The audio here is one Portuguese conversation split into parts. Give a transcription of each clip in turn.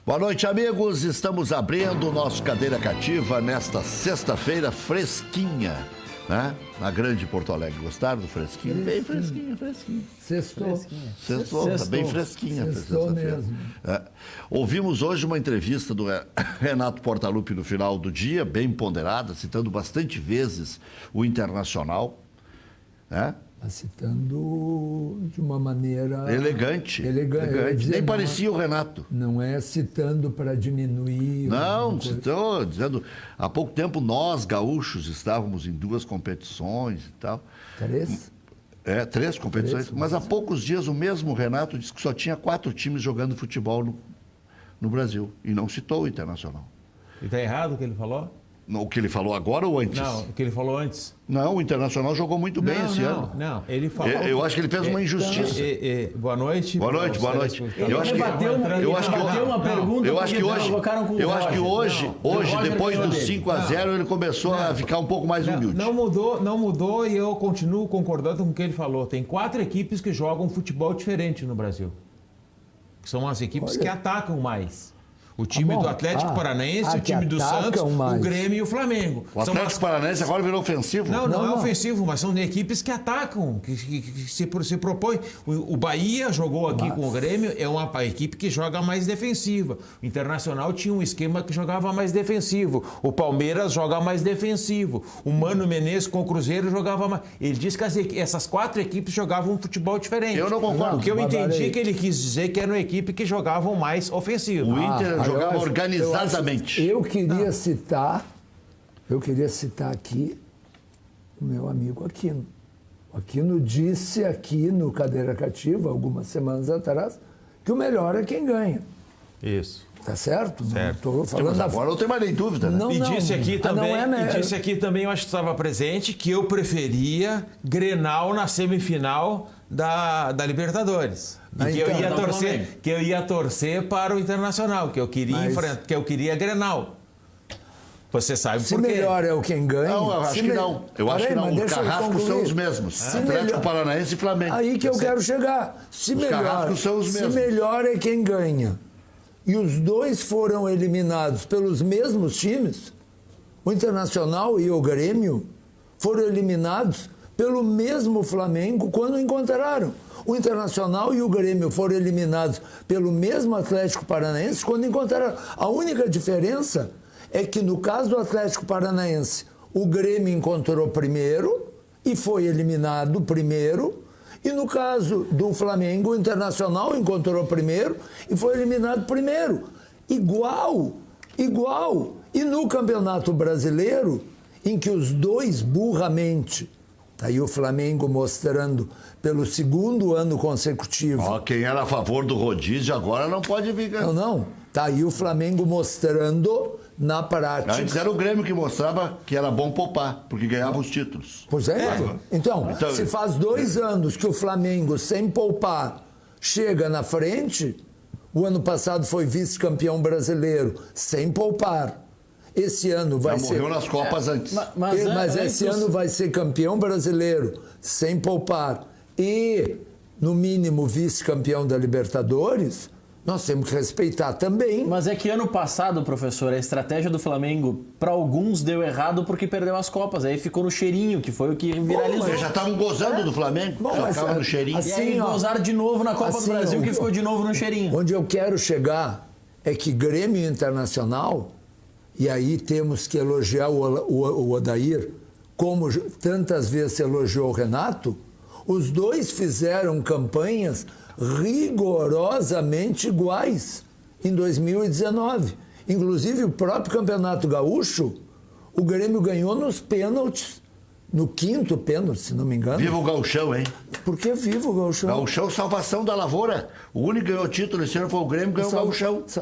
Boa noite, amigos. Estamos abrindo o nosso Cadeira Cativa nesta sexta-feira fresquinha, né? Na grande Porto Alegre. Gostaram do fresquinho? Bem fresquinha. Sextou, tá bem fresquinha. Sextou mesmo. Ouvimos hoje uma entrevista do Renato Portaluppi no final do dia, bem ponderada, citando bastante vezes o Internacional, né? Citando de uma maneira... Elegante. Nem parecia o Renato. Não é citando para diminuir... Não, estou dizendo... Há pouco tempo nós, gaúchos, estávamos em 2 competições e tal. 3? 3 competições. Mas há poucos dias o mesmo Renato disse que só tinha 4 times jogando futebol no Brasil. E não citou o Internacional. E está errado o que ele falou? O que ele falou agora ou antes? Não, o que ele falou antes. Não, o Internacional jogou muito bem esse ano. Não, ele falou... Eu acho que ele fez uma injustiça. Boa noite. Boa noite. Eu acho que uma pergunta eu acho que hoje, depois do 5-0, ele começou a ficar um pouco mais humilde. Não mudou e eu continuo concordando com o que ele falou. Tem 4 equipes que jogam futebol diferente no Brasil. Que são as equipes que atacam mais. O time do Atlético Paranaense, o time do Santos, o Grêmio e o Flamengo. O Atlético Paranaense agora virou ofensivo? Não é ofensivo, mas são equipes que atacam, que se propõem. O Bahia jogou aqui com o Grêmio, é uma equipe que joga mais defensiva. O Internacional tinha um esquema que jogava mais defensivo. O Palmeiras joga mais defensivo. O Mano Menezes com o Cruzeiro jogava mais... Ele disse que essas 4 equipes jogavam um futebol diferente. Eu não concordo. O que eu entendi que ele quis dizer que era uma equipe que jogavam mais ofensivo. O Inter jogava organizadamente. Eu queria citar aqui o meu amigo Aquino. O Aquino disse aqui no Cadeira Cativa, algumas semanas atrás, que o melhor é quem ganha. Isso. Tá certo? Certo. Não tô falando agora não tem mais nem dúvida, né? Disse aqui também, eu acho que estava presente, que eu preferia Grenal na semifinal da Libertadores. Que eu ia torcer para o Internacional, que eu queria Grenal. Você sabe por quê? Se melhor é o quem ganha... Não, eu acho que não. Os carrascos são os mesmos. Atlético Paranaense e Flamengo. Aí que eu quero chegar. Os carrascos são os mesmos. Se melhor é quem ganha e os dois foram eliminados pelos mesmos times, o Internacional e o Grêmio foram eliminados pelo mesmo Flamengo quando encontraram. O Internacional e o Grêmio foram eliminados pelo mesmo Atlético Paranaense quando encontraram. A única diferença é que no caso do Atlético Paranaense, o Grêmio encontrou primeiro e foi eliminado primeiro. E no caso do Flamengo, o Internacional encontrou primeiro e foi eliminado primeiro. Igual. E no Campeonato Brasileiro, em que os dois burramente, tá aí o Flamengo mostrando pelo 2º ano consecutivo. Quem era a favor do rodízio agora não pode vir. Não. Tá aí o Flamengo mostrando na prática. Antes era o Grêmio que mostrava que era bom poupar, porque ganhava os títulos. Pois é. Então, se faz 2 anos que o Flamengo, sem poupar, chega na frente, o ano passado foi vice-campeão brasileiro, sem poupar. Esse ano vai ser... morreu nas Copas antes. Mas esse ano vai ser campeão brasileiro, sem poupar. E, no mínimo, vice-campeão da Libertadores... Nós temos que respeitar também. Mas é que ano passado, professor, a estratégia do Flamengo, para alguns, deu errado porque perdeu as Copas. Aí ficou no cheirinho, que foi o que viralizou. Eles já estavam gozando do Flamengo, já ficava no cheirinho. E aí gozaram de novo na Copa do Brasil, que ficou de novo no cheirinho. Onde eu quero chegar é que Grêmio Internacional, e aí temos que elogiar o Odair, como tantas vezes elogiou o Renato, os dois fizeram campanhas rigorosamente iguais em 2019. Inclusive, o próprio Campeonato Gaúcho, o Grêmio ganhou nos pênaltis, no 5º pênalti, se não me engano. Viva o Gauchão, hein? Por que viva o Gauchão? Gauchão, salvação da lavoura. O único que ganhou título esse ano foi o Grêmio, ganhou o Gauchão. Os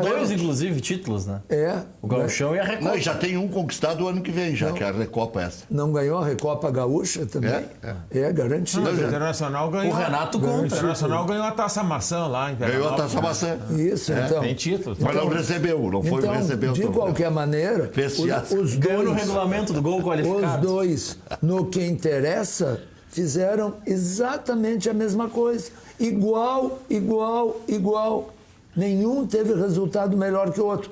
dois, inclusive, títulos, né? O Gauchão e a Recopa. Não, e já tem um conquistado o ano que vem, já, que é a Recopa essa. Não ganhou a Recopa Gaúcha também? Garantido. O Internacional ganhou. O Renato conta. O Internacional ganhou a Taça Maçã lá. Ganhou a Taça Maçã. Isso, então. Tem título. Mas não recebeu, não foi receber. De qualquer maneira, os ganhou no dois... regulamento do gol qualificado. Os dois, no que interessa, fizeram exatamente a mesma coisa. Igual. Nenhum teve resultado melhor que o outro.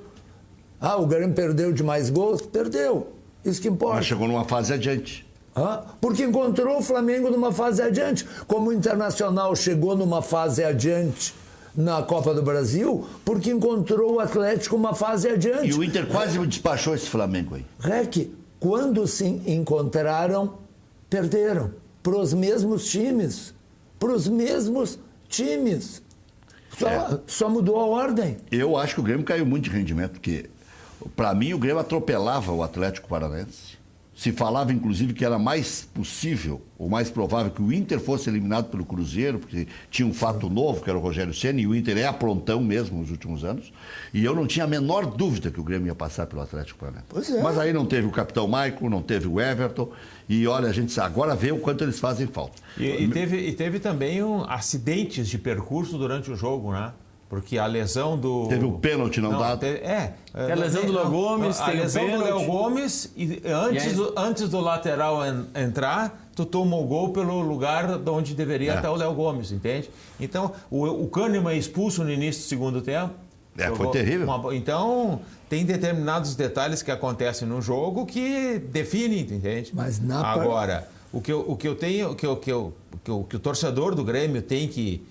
O Grêmio perdeu de mais gols? Perdeu. Isso que importa. Mas chegou numa fase adiante. Porque encontrou o Flamengo numa fase adiante. Como o Internacional chegou numa fase adiante na Copa do Brasil, porque encontrou o Atlético uma fase adiante. E o Inter quase despachou esse Flamengo aí. Rec, quando se encontraram, perderam. Para os mesmos times. Para os mesmos times. Só mudou a ordem. Eu acho que o Grêmio caiu muito de rendimento, porque, para mim, o Grêmio atropelava o Atlético Paranaense. Se falava, inclusive, que era mais possível, ou mais provável, que o Inter fosse eliminado pelo Cruzeiro, porque tinha um fato novo, que era o Rogério Ceni, e o Inter é aprontão mesmo nos últimos anos. E eu não tinha a menor dúvida que o Grêmio ia passar pelo Atlético Paranaense. Pois é. Mas aí não teve o capitão Maicon, não teve o Everton, e olha, a gente agora vê o quanto eles fazem falta. E teve também acidentes de percurso durante o jogo, né? Porque a lesão do... Teve o pênalti não dado. A lesão do Léo Gomes, a lesão do Léo Gomes, e antes do lateral entrar, tu tomou o gol pelo lugar de onde deveria estar o Léo Gomes, entende? Então, o Kahneman é expulso no início do segundo tempo. Foi terrível. Então, tem determinados detalhes que acontecem no jogo que definem, entende? Mas agora, o que o torcedor do Grêmio tem que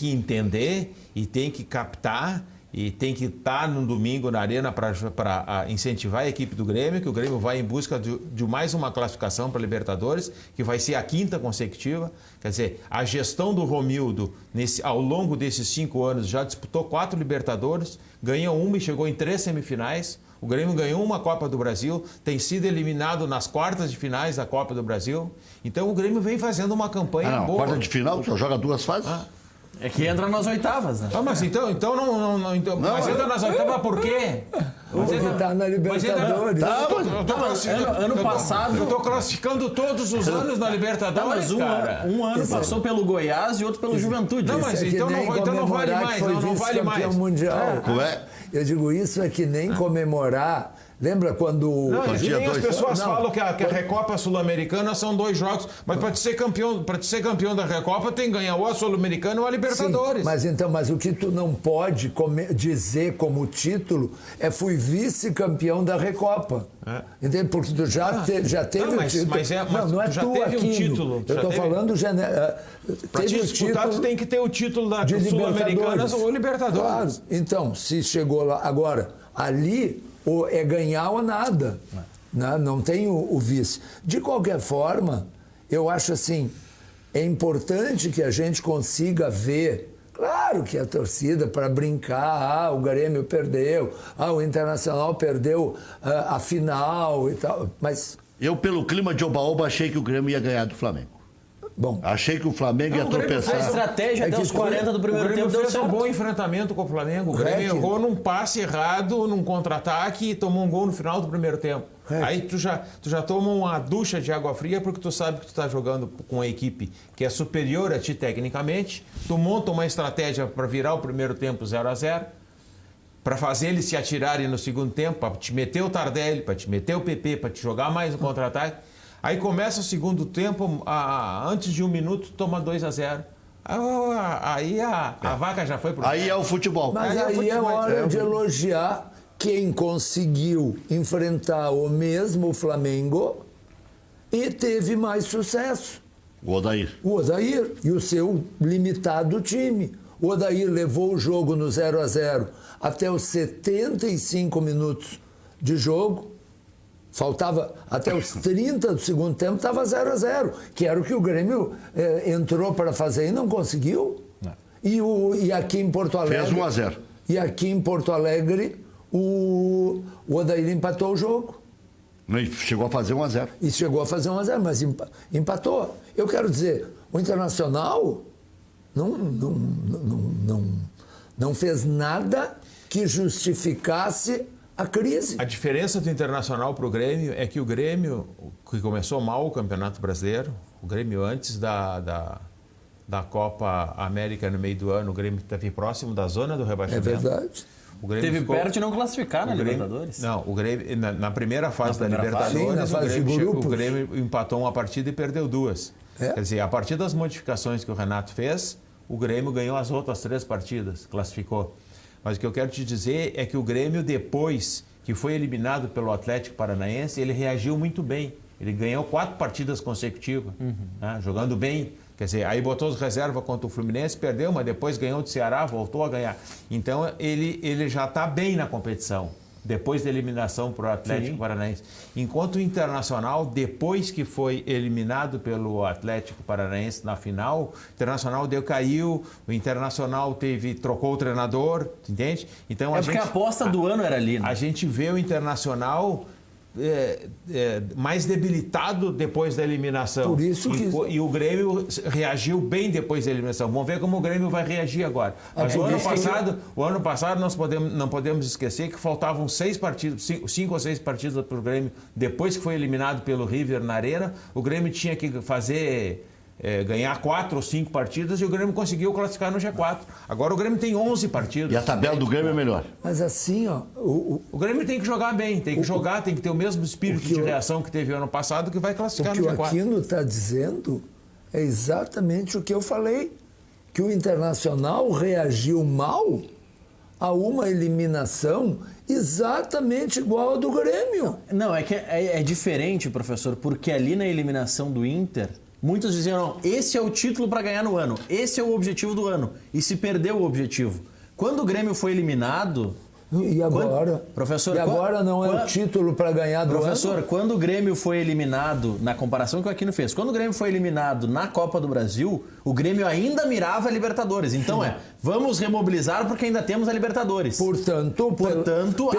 entender e tem que captar e tem que estar no domingo na arena para incentivar a equipe do Grêmio, que o Grêmio vai em busca de mais uma classificação para a Libertadores, que vai ser a 5ª consecutiva. Quer dizer, a gestão do Romildo, ao longo desses 5 anos, já disputou 4 Libertadores, ganhou uma e chegou em 3 semifinais. O Grêmio ganhou uma Copa do Brasil, tem sido eliminado nas quartas de finais da Copa do Brasil. Então o Grêmio vem fazendo uma campanha boa. Quarta de final, só joga 2 fases. É que entra nas oitavas, né? Mas então mas entra nas oitavas por quê? Porque está na Libertadores. Ano passado... Eu estou classificando todos os anos na Libertadores, cara. Um ano passou pelo Goiás e outro pelo Juventude. Não, mas então não vale mais. Não vale mais. Mundial. Como é? Eu digo, isso é que nem comemorar... Lembra quando... Nem as pessoas falam que a Recopa Sul-Americana são 2 jogos, mas para ser campeão da Recopa tem que ganhar ou a Sul-Americana ou a Libertadores. Sim, mas o que tu não pode dizer como título é fui vice-campeão da Recopa. Entende? Porque tu já teve o título. Não é tu aqui. Título. Eu estou falando... Para te disputar, tu tem que ter o título da Sul-Americana ou Libertadores. Claro. Então, se chegou lá... Agora, ali... Ou é ganhar ou nada. Não tem o vice. De qualquer forma, eu acho assim, é importante que a gente consiga ver, claro que a torcida para brincar, o Grêmio perdeu, o Internacional perdeu a final e tal, mas... Eu, pelo clima de oba-oba, achei que o Grêmio ia ganhar do Flamengo. Bom, achei que o Flamengo ia tropeçar. A estratégia até os 40 do primeiro tempo fez um bom enfrentamento com o Flamengo. O Grêmio errou num passe errado, num contra-ataque e tomou um gol no final do primeiro tempo. Aí tu já toma uma ducha de água fria porque tu sabe que tu está jogando com uma equipe que é superior a ti tecnicamente. Tu monta uma estratégia para virar o primeiro tempo 0-0, para fazer eles se atirarem no segundo tempo, para te meter o Tardelli, para te meter o PP, para te jogar mais no contra-ataque. Aí começa o segundo tempo, antes de 1 minuto, toma 2-0. Aí a vaca já foi pro... Aí é o futebol. Mas aí é hora de elogiar quem conseguiu enfrentar o mesmo Flamengo e teve mais sucesso. O Odair. O Odair e o seu limitado time. O Odair levou o jogo no 0-0 até os 75 minutos de jogo. Faltava até os 30 do segundo tempo, estava 0-0, que era o que o Grêmio entrou para fazer e não conseguiu. Não. E aqui em Porto Alegre... Fez 1-0. E aqui em Porto Alegre, o Odair empatou o jogo. Chegou a fazer 1-0. E chegou a fazer 1-0, mas empatou. Eu quero dizer, o Internacional não fez nada que justificasse a crise. A diferença do Internacional para o Grêmio é que o Grêmio, que começou mal o Campeonato Brasileiro, o Grêmio antes da Copa América no meio do ano, o Grêmio esteve próximo da zona do rebaixamento. É verdade. O Grêmio teve perto de não classificar na Libertadores. Não, o Grêmio, na primeira fase da Libertadores, o Grêmio empatou uma partida e perdeu 2. Quer dizer, a partir das modificações que o Renato fez, o Grêmio ganhou as outras 3 partidas, classificou. Mas o que eu quero te dizer é que o Grêmio, depois que foi eliminado pelo Atlético Paranaense, ele reagiu muito bem. Ele ganhou 4 partidas consecutivas, né, jogando bem. Quer dizer, aí botou os reservas contra o Fluminense, perdeu, mas depois ganhou do Ceará, voltou a ganhar. Então, ele já está bem na competição, depois da eliminação para o Atlético Paranaense. Enquanto o Internacional, depois que foi eliminado pelo Atlético Paranaense na final, o Internacional caiu, o Internacional trocou o treinador, entende? Então, Porque a aposta do ano era ali, né? A gente vê o Internacional mais debilitado depois da eliminação. Por isso que... E o Grêmio reagiu bem depois da eliminação. Vamos ver como o Grêmio vai reagir agora. Mas o ano passado nós não podemos esquecer que faltavam 5 ou 6 partidas para o Grêmio. Depois que foi eliminado pelo River na Arena, o Grêmio tinha que ganhar 4 ou 5 partidas e o Grêmio conseguiu classificar no G4. Agora o Grêmio tem 11 partidas. E a tabela do Grêmio é melhor. Mas assim, ó... O Grêmio tem que jogar bem, tem que ter o mesmo espírito de reação que teve ano passado, que vai classificar no G4. O que o Aquino está dizendo é exatamente o que eu falei. Que o Internacional reagiu mal a uma eliminação exatamente igual ao do Grêmio. Não, é que é diferente, professor, porque ali na eliminação do Inter... Muitos diziam, não, esse é o título para ganhar no ano, esse é o objetivo do ano. E se perdeu o objetivo. Quando o Grêmio foi eliminado... E agora? Professor, agora não é o título para ganhar do professor, ano? quando o Grêmio foi eliminado, na comparação que o Aquino fez, quando o Grêmio foi eliminado na Copa do Brasil, o Grêmio ainda mirava a Libertadores. Então vamos remobilizar porque ainda temos a Libertadores. Portanto,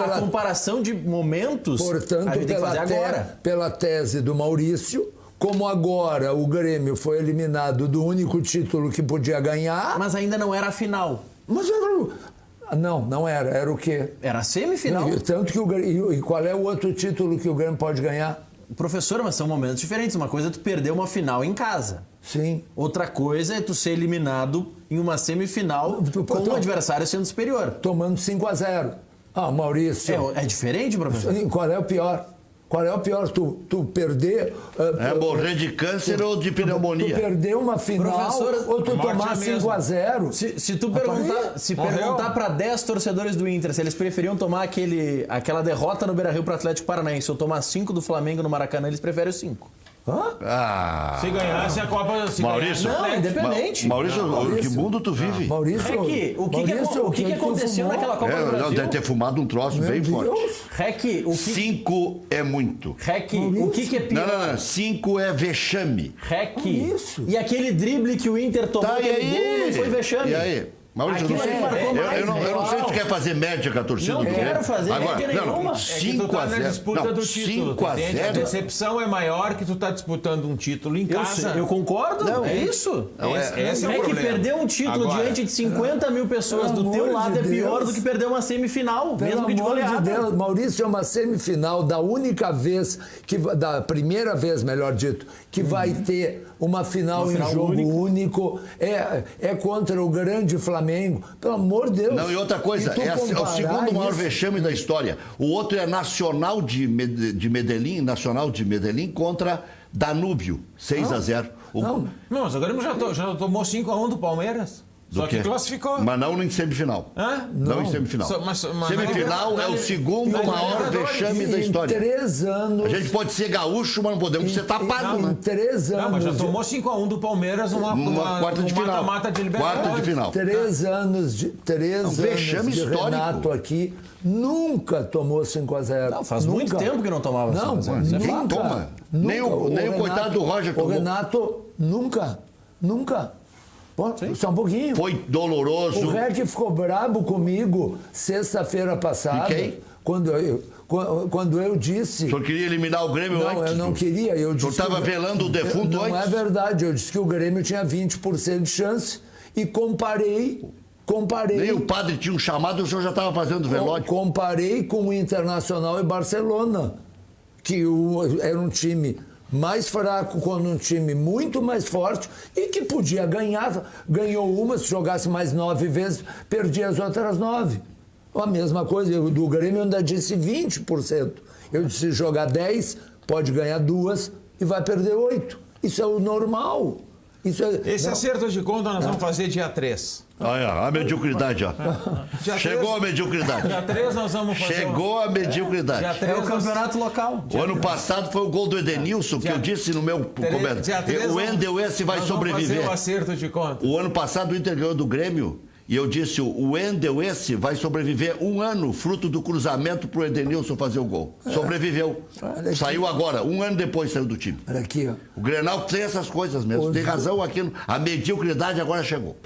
a comparação de momentos a gente tem que fazer agora. Pela tese do Maurício... Como agora o Grêmio foi eliminado do único título que podia ganhar... Mas ainda não era a final. Mas era... Não era. Era o quê? Era a semifinal. Tanto que e qual é o outro título que o Grêmio pode ganhar? Professor, mas são momentos diferentes. Uma coisa é tu perder uma final em casa. Sim. Outra coisa é tu ser eliminado em uma semifinal com o adversário sendo superior. Tomando 5-0. Ah, Maurício... É diferente, professor? Qual é o pior? Qual é o pior? Tu perder... morrer de câncer ou de pneumonia? Tu perder uma final ou tu tomar 5-0? Se perguntar para 10 torcedores do Inter se eles preferiam tomar aquela derrota no Beira-Rio para o Atlético Paranaense ou tomar 5 do Flamengo no Maracanã, eles preferem os 5. Se ganhasse a Copa... Maurício, não, independente. Maurício, que mundo tu vive? Maurício, o que aconteceu naquela Copa do Brasil? Deve ter fumado um troço bem forte. Rec, 5 é muito. Rec, o que é pior? Não, 5 é vexame. Rec, e aquele drible que o Inter tomou gol não foi vexame. E aí? Maurício, eu não sei se tu quer fazer média com a torcida do Grêmio. Não quero fazer média nenhuma. 5-0 na disputa do título. 5-0. A decepção é maior que tu tá disputando um título em casa. Eu concordo, é isso. Esse é o problema. Que perder um título diante de 50 mil pessoas do teu lado é pior do que perder uma semifinal, mesmo que de goleada. De Deus, Maurício, é uma semifinal da única vez, da primeira vez, melhor dito, que vai ter uma final em jogo único. É contra o grande Flamengo. Pelo amor de Deus. Não, e outra coisa, é o segundo maior vexame da história. O outro é Nacional de Medellín contra Danúbio, 6-0. Não, mas o Grêmio já tomou 5-1 do Palmeiras. Só que classificou. Mas não em semifinal. Não em semifinal. Semifinal é o segundo maior vexame da história. Em 3 anos... A gente pode ser gaúcho, mas não podemos ser tapado, né? Em 3 anos... Não, mas já tomou 5-1 do Palmeiras numa quarta de final. Mata-mata de Libertadores. Quarta de final. 3 anos de vexame histórico. Renato aqui nunca tomou 5-0. Não, faz muito tempo que não tomava 5-0. Quem toma? Nem o coitado do Roger tomou. O Renato nunca. Pô, só um pouquinho. Foi doloroso. O Rec ficou brabo comigo sexta-feira passada. E quem? Quando eu disse... O senhor queria eliminar o Grêmio antes? Não, eu não queria. Eu disse o senhor estava velando o defunto antes? Não é verdade. Eu disse que o Grêmio tinha 20% de chance e comparei... Nem o padre tinha um chamado e o senhor já estava fazendo velório. Comparei com o Internacional e Barcelona, que era um time... mais fraco quando um time muito mais forte e que podia ganhar. Ganhou uma, se jogasse mais 9 vezes, perdia as outras 9. A mesma coisa, do Grêmio eu ainda disse 20%. Eu disse, se jogar 10, pode ganhar 2 e vai perder 8. Isso é o normal. Esse acerto de conta nós vamos fazer dia 3. Olha, a mediocridade, ó. Chegou a mediocridade. Dia 3 nós vamos fazer. Chegou a mediocridade. Dia 3 É o campeonato local. O ano passado foi o gol do Edenilson, que eu disse no meu comentário. O Wendel esse vai sobreviver. Fazer o acerto de conta. O ano passado o Inter ganhou do Grêmio. E eu disse, o Wendel esse vai sobreviver um ano, fruto do cruzamento pro Edenilson fazer o gol. Sobreviveu. Saiu agora, um ano depois saiu do time. Olha aqui, ó. O Grenal tem essas coisas mesmo. Tem razão aquilo. A mediocridade agora chegou.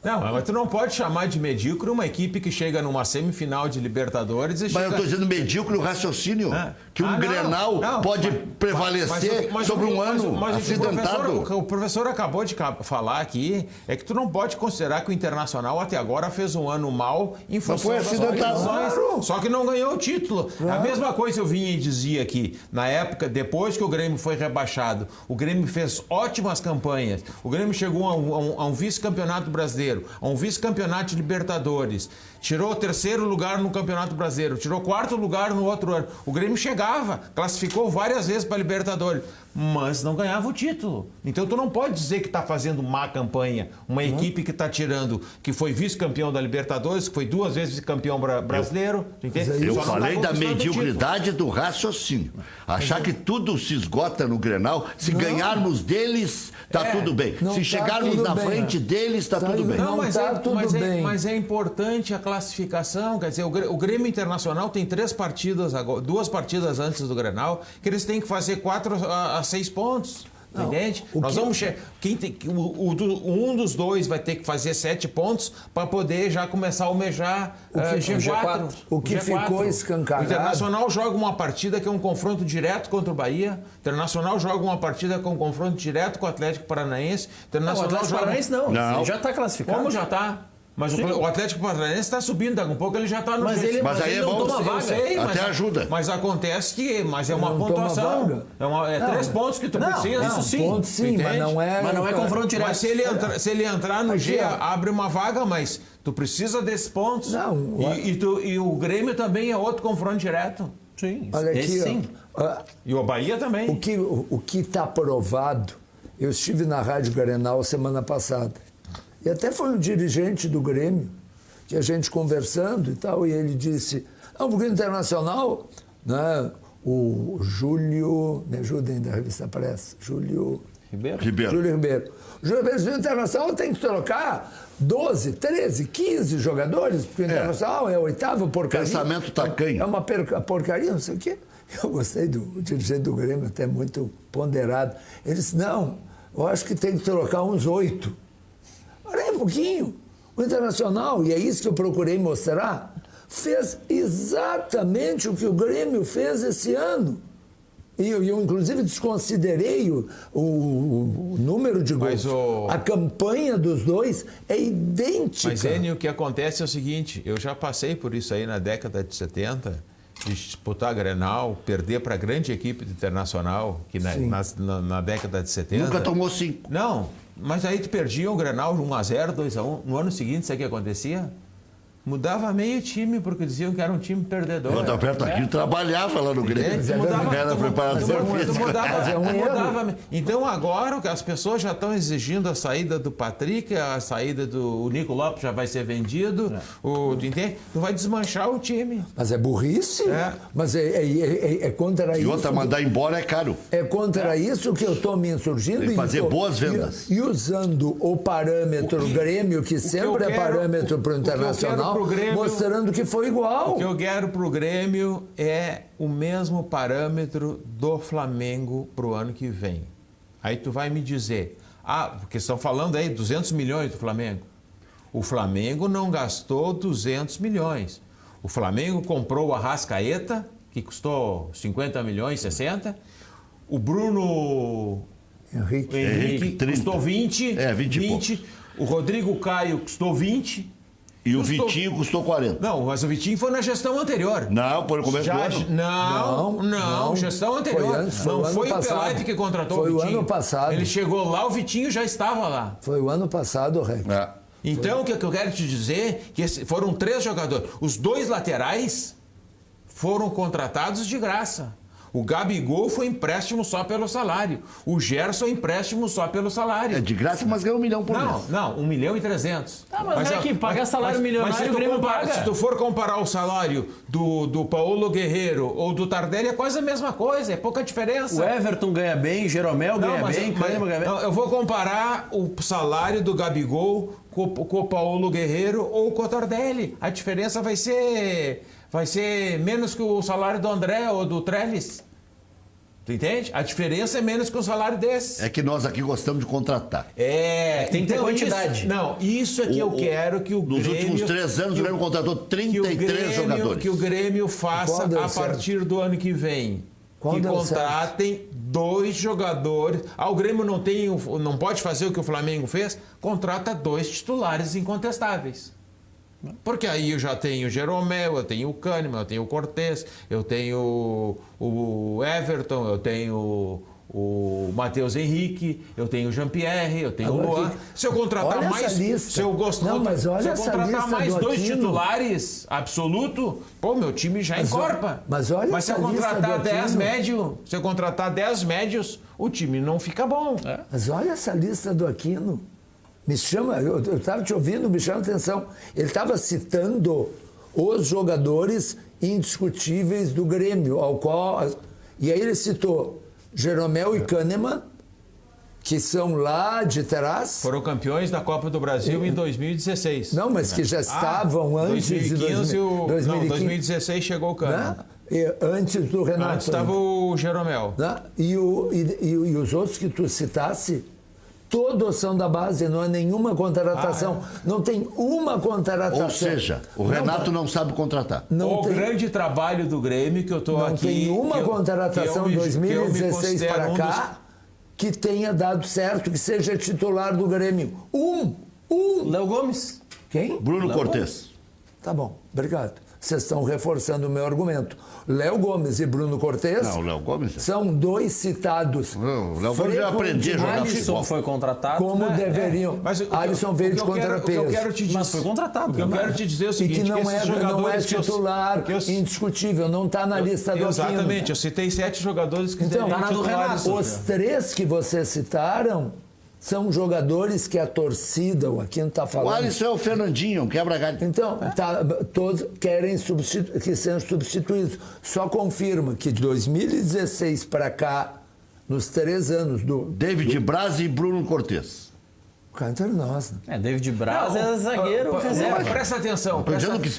Não, mas tu não pode chamar de medíocre uma equipe que chega numa semifinal de Libertadores e Mas chega... eu estou dizendo medíocre o raciocínio. Que um Grenal pode prevalecer sobre um ano acidentado. O que o professor acabou de falar aqui é que tu não pode considerar que o Internacional até agora fez um ano mal em função das condições, só que não ganhou o título. A mesma coisa eu vinha e dizia aqui, na época, depois que o Grêmio foi rebaixado, o Grêmio fez ótimas campanhas, o Grêmio chegou a um vice-campeonato brasileiro, a um vice-campeonato de Libertadores, tirou o 3º lugar no Campeonato Brasileiro, tirou o 4º lugar no outro ano. O Grêmio chegava, classificou várias vezes para a Libertadores, mas não ganhava o título. Então tu não pode dizer que está fazendo má campanha. Uma equipe que está tirando, que foi vice-campeão da Libertadores, que foi 2 vezes vice-campeão brasileiro. Eu falei da mediocridade do raciocínio. Achar que tudo se esgota no Grenal, se ganharmos deles, tá tudo bem. Se chegarmos na frente deles, tá tudo bem. Não, mas, tá tudo bem. Mas é importante a classificação. Quer dizer, o Grêmio Internacional tem 3 partidas agora, 2 partidas antes do Grenal, que eles têm que fazer 4 a 6 pontos. Não, entende? Nós vamos um dos dois vai ter que fazer 7 pontos para poder já começar a almejar G4. O que ficou escancarado. O Internacional joga uma partida que é um confronto direto contra o Bahia. O Internacional joga uma partida com um confronto direto com o Atlético Paranaense. O Internacional o Atlético Paranaense não. Já está classificado. Como já está? Mas o Atlético Paranaense está subindo, daqui a pouco ele já está no Mas aí é bom, até ajuda. Mas acontece que é uma pontuação. É 3 pontos que tu precisa. Isso sim. Pontos, sim, mas não é confronto direto. Mas se ele entrar no G, abre uma vaga, mas tu precisa desses pontos. Não. E o Grêmio também é outro confronto direto. Sim. Olha aqui, sim. E o Bahia também. O que está provado, eu estive na Rádio Grenal semana passada. E até foi um dirigente do Grêmio, que a gente conversando e tal, e ele disse, porque o Internacional, né, o Júlio, me ajudem da revista Press, Júlio Ribeiro. O Internacional tem que trocar 12, 13, 15 jogadores, porque o Internacional é a 8ª porcaria. Pensamento tacanho. É uma porcaria, não sei o quê. Eu gostei do dirigente do Grêmio, até muito ponderado. Ele disse, não, eu acho que tem que trocar uns 8. Olha um pouquinho. O Internacional, e é isso que eu procurei mostrar, fez exatamente o que o Grêmio fez esse ano. E eu inclusive, desconsiderei o número de gols. A campanha dos dois é idêntica. Mas, Enio, o que acontece é o seguinte, eu já passei por isso aí na década de 70, de disputar Grenal, perder para a grande equipe do Internacional, que na década de 70... Nunca tomou 5. Não, mas aí tu perdia um Grenal 1-0, 2-1. No ano seguinte, sabe o que acontecia? Mudava meio time, porque diziam que era um time perdedor. O Alberto aqui trabalhava lá no Grêmio. Era preparador físico. Então agora as pessoas já estão exigindo a saída do Patrick, a saída do Nico Lopes já vai ser vendido. Tu entende? Tu vai desmanchar o time. Mas é burrice. Mas é contra isso. E outra, mandar embora é caro. É contra isso que eu estou me insurgindo. Tem que fazer boas vendas. E usando o parâmetro Grêmio, que sempre é parâmetro para o Internacional, Grêmio, mostrando que foi igual. O que eu quero para o Grêmio é o mesmo parâmetro do Flamengo para o ano que vem. Aí tu vai me dizer, porque estão falando aí 200 milhões do Flamengo. O Flamengo não gastou 200 milhões. O Flamengo comprou o Arrascaeta, que custou 50 milhões, 60. O Bruno Henrique custou 20. 20. O Rodrigo Caio custou 20. E o Vitinho custou 40. Não, mas o Vitinho foi na gestão anterior. Não, foi no começo do ano. Não, gestão anterior. Não foi o Pelé que contratou o Vitinho. Foi o ano passado. Ele chegou lá, o Vitinho já estava lá. Foi o ano passado, Rex. Então, o que eu quero te dizer que foram 3 jogadores. Os 2 laterais foram contratados de graça. O Gabigol foi empréstimo só pelo salário. O Gerson empréstimo só pelo salário. É de graça, mas ganha 1 milhão por mês. Não, 1,3 milhão. Tá, mas é que pagar salário milionário, o Grêmio paga. Se tu for comparar o salário do Paulo Guerreiro ou do Tardelli, é quase a mesma coisa, é pouca diferença. O Everton ganha bem, Jeromel ganha bem, Kahneman ganha bem. Não, eu vou comparar o salário do Gabigol com o Paulo Guerreiro ou com o Tardelli. A diferença vai ser menos que o salário do André ou do Trellis. Tu entende? A diferença é menos que um salário desse. É que nós aqui gostamos de contratar. Tem que ter quantidade. Isso é que eu quero que o Nos Grêmio... últimos 3 anos, o Grêmio contratou 33 jogadores. Que o Grêmio faça Qual deu a certo? partir do ano que vem. Qual que deu contratem 2 jogadores. O Grêmio não pode fazer o que o Flamengo fez? Contrata 2 titulares incontestáveis. Porque aí eu já tenho o Jeromel, eu tenho o Kahneman, eu tenho o Cortez, eu tenho o Everton, eu tenho o Matheus Henrique, eu tenho o Jean-Pierre, eu tenho Agora, o Luan. Se eu contratar olha mais, essa lista. se eu contratar lista mais do 2 Aquino. titulares absoluto, pô, meu time já encorpa. mas olha se eu essa lista contratar do 10 Aquino. médios, se eu contratar 10 médios, o time não fica bom. Mas olha essa lista do Aquino. Me chama, eu estava te ouvindo, me chama a atenção. Ele estava citando os jogadores indiscutíveis do Grêmio, ao qual. E aí ele citou Jeromel e Kahneman, que são lá de trás. Foram campeões da Copa do Brasil em 2016. Não, mas que já estavam antes 2015 de 2015. Não, 2016 chegou o Kahneman. Né? E antes do Renato. Antes estava o Jeromel. Né? E os outros que tu citasse, todos são da base, não há nenhuma contratação. Não tem uma contratação. Ou seja, o Renato não sabe contratar. O grande trabalho do Grêmio que eu estou aqui... Não tem uma contratação de 2016 para cá que tenha dado certo, que seja titular do Grêmio. Léo Gomes. Quem? Bruno Cortez. Tá bom, obrigado. Vocês estão reforçando o meu argumento. Léo Gomes e Bruno Cortez Não, o Léo Gomes. são 2 citados. Não, o Léo Gomes já aprendia a jogar frequentemente futebol. Foi contratado. como deveriam. Alisson veio de contrapeso. Mas foi contratado. Eu quero te dizer o E seguinte, que não esses é jogadores titular, indiscutível, não está na lista do Aquino. Exatamente, eu citei 7 jogadores que Então, seriam titulares. os 3 que vocês citaram são jogadores que a torcida, o Aquino está O falando. Alisson é o Fernandinho, quebra-galho. Então, todos querem que sejam substituídos. Só confirma que de 2016 para cá, nos 3 anos do... David Braz e Bruno Cortez. Cá entre nós, né? David Braz é zagueiro reserva. Presta atenção. Estou dizendo que,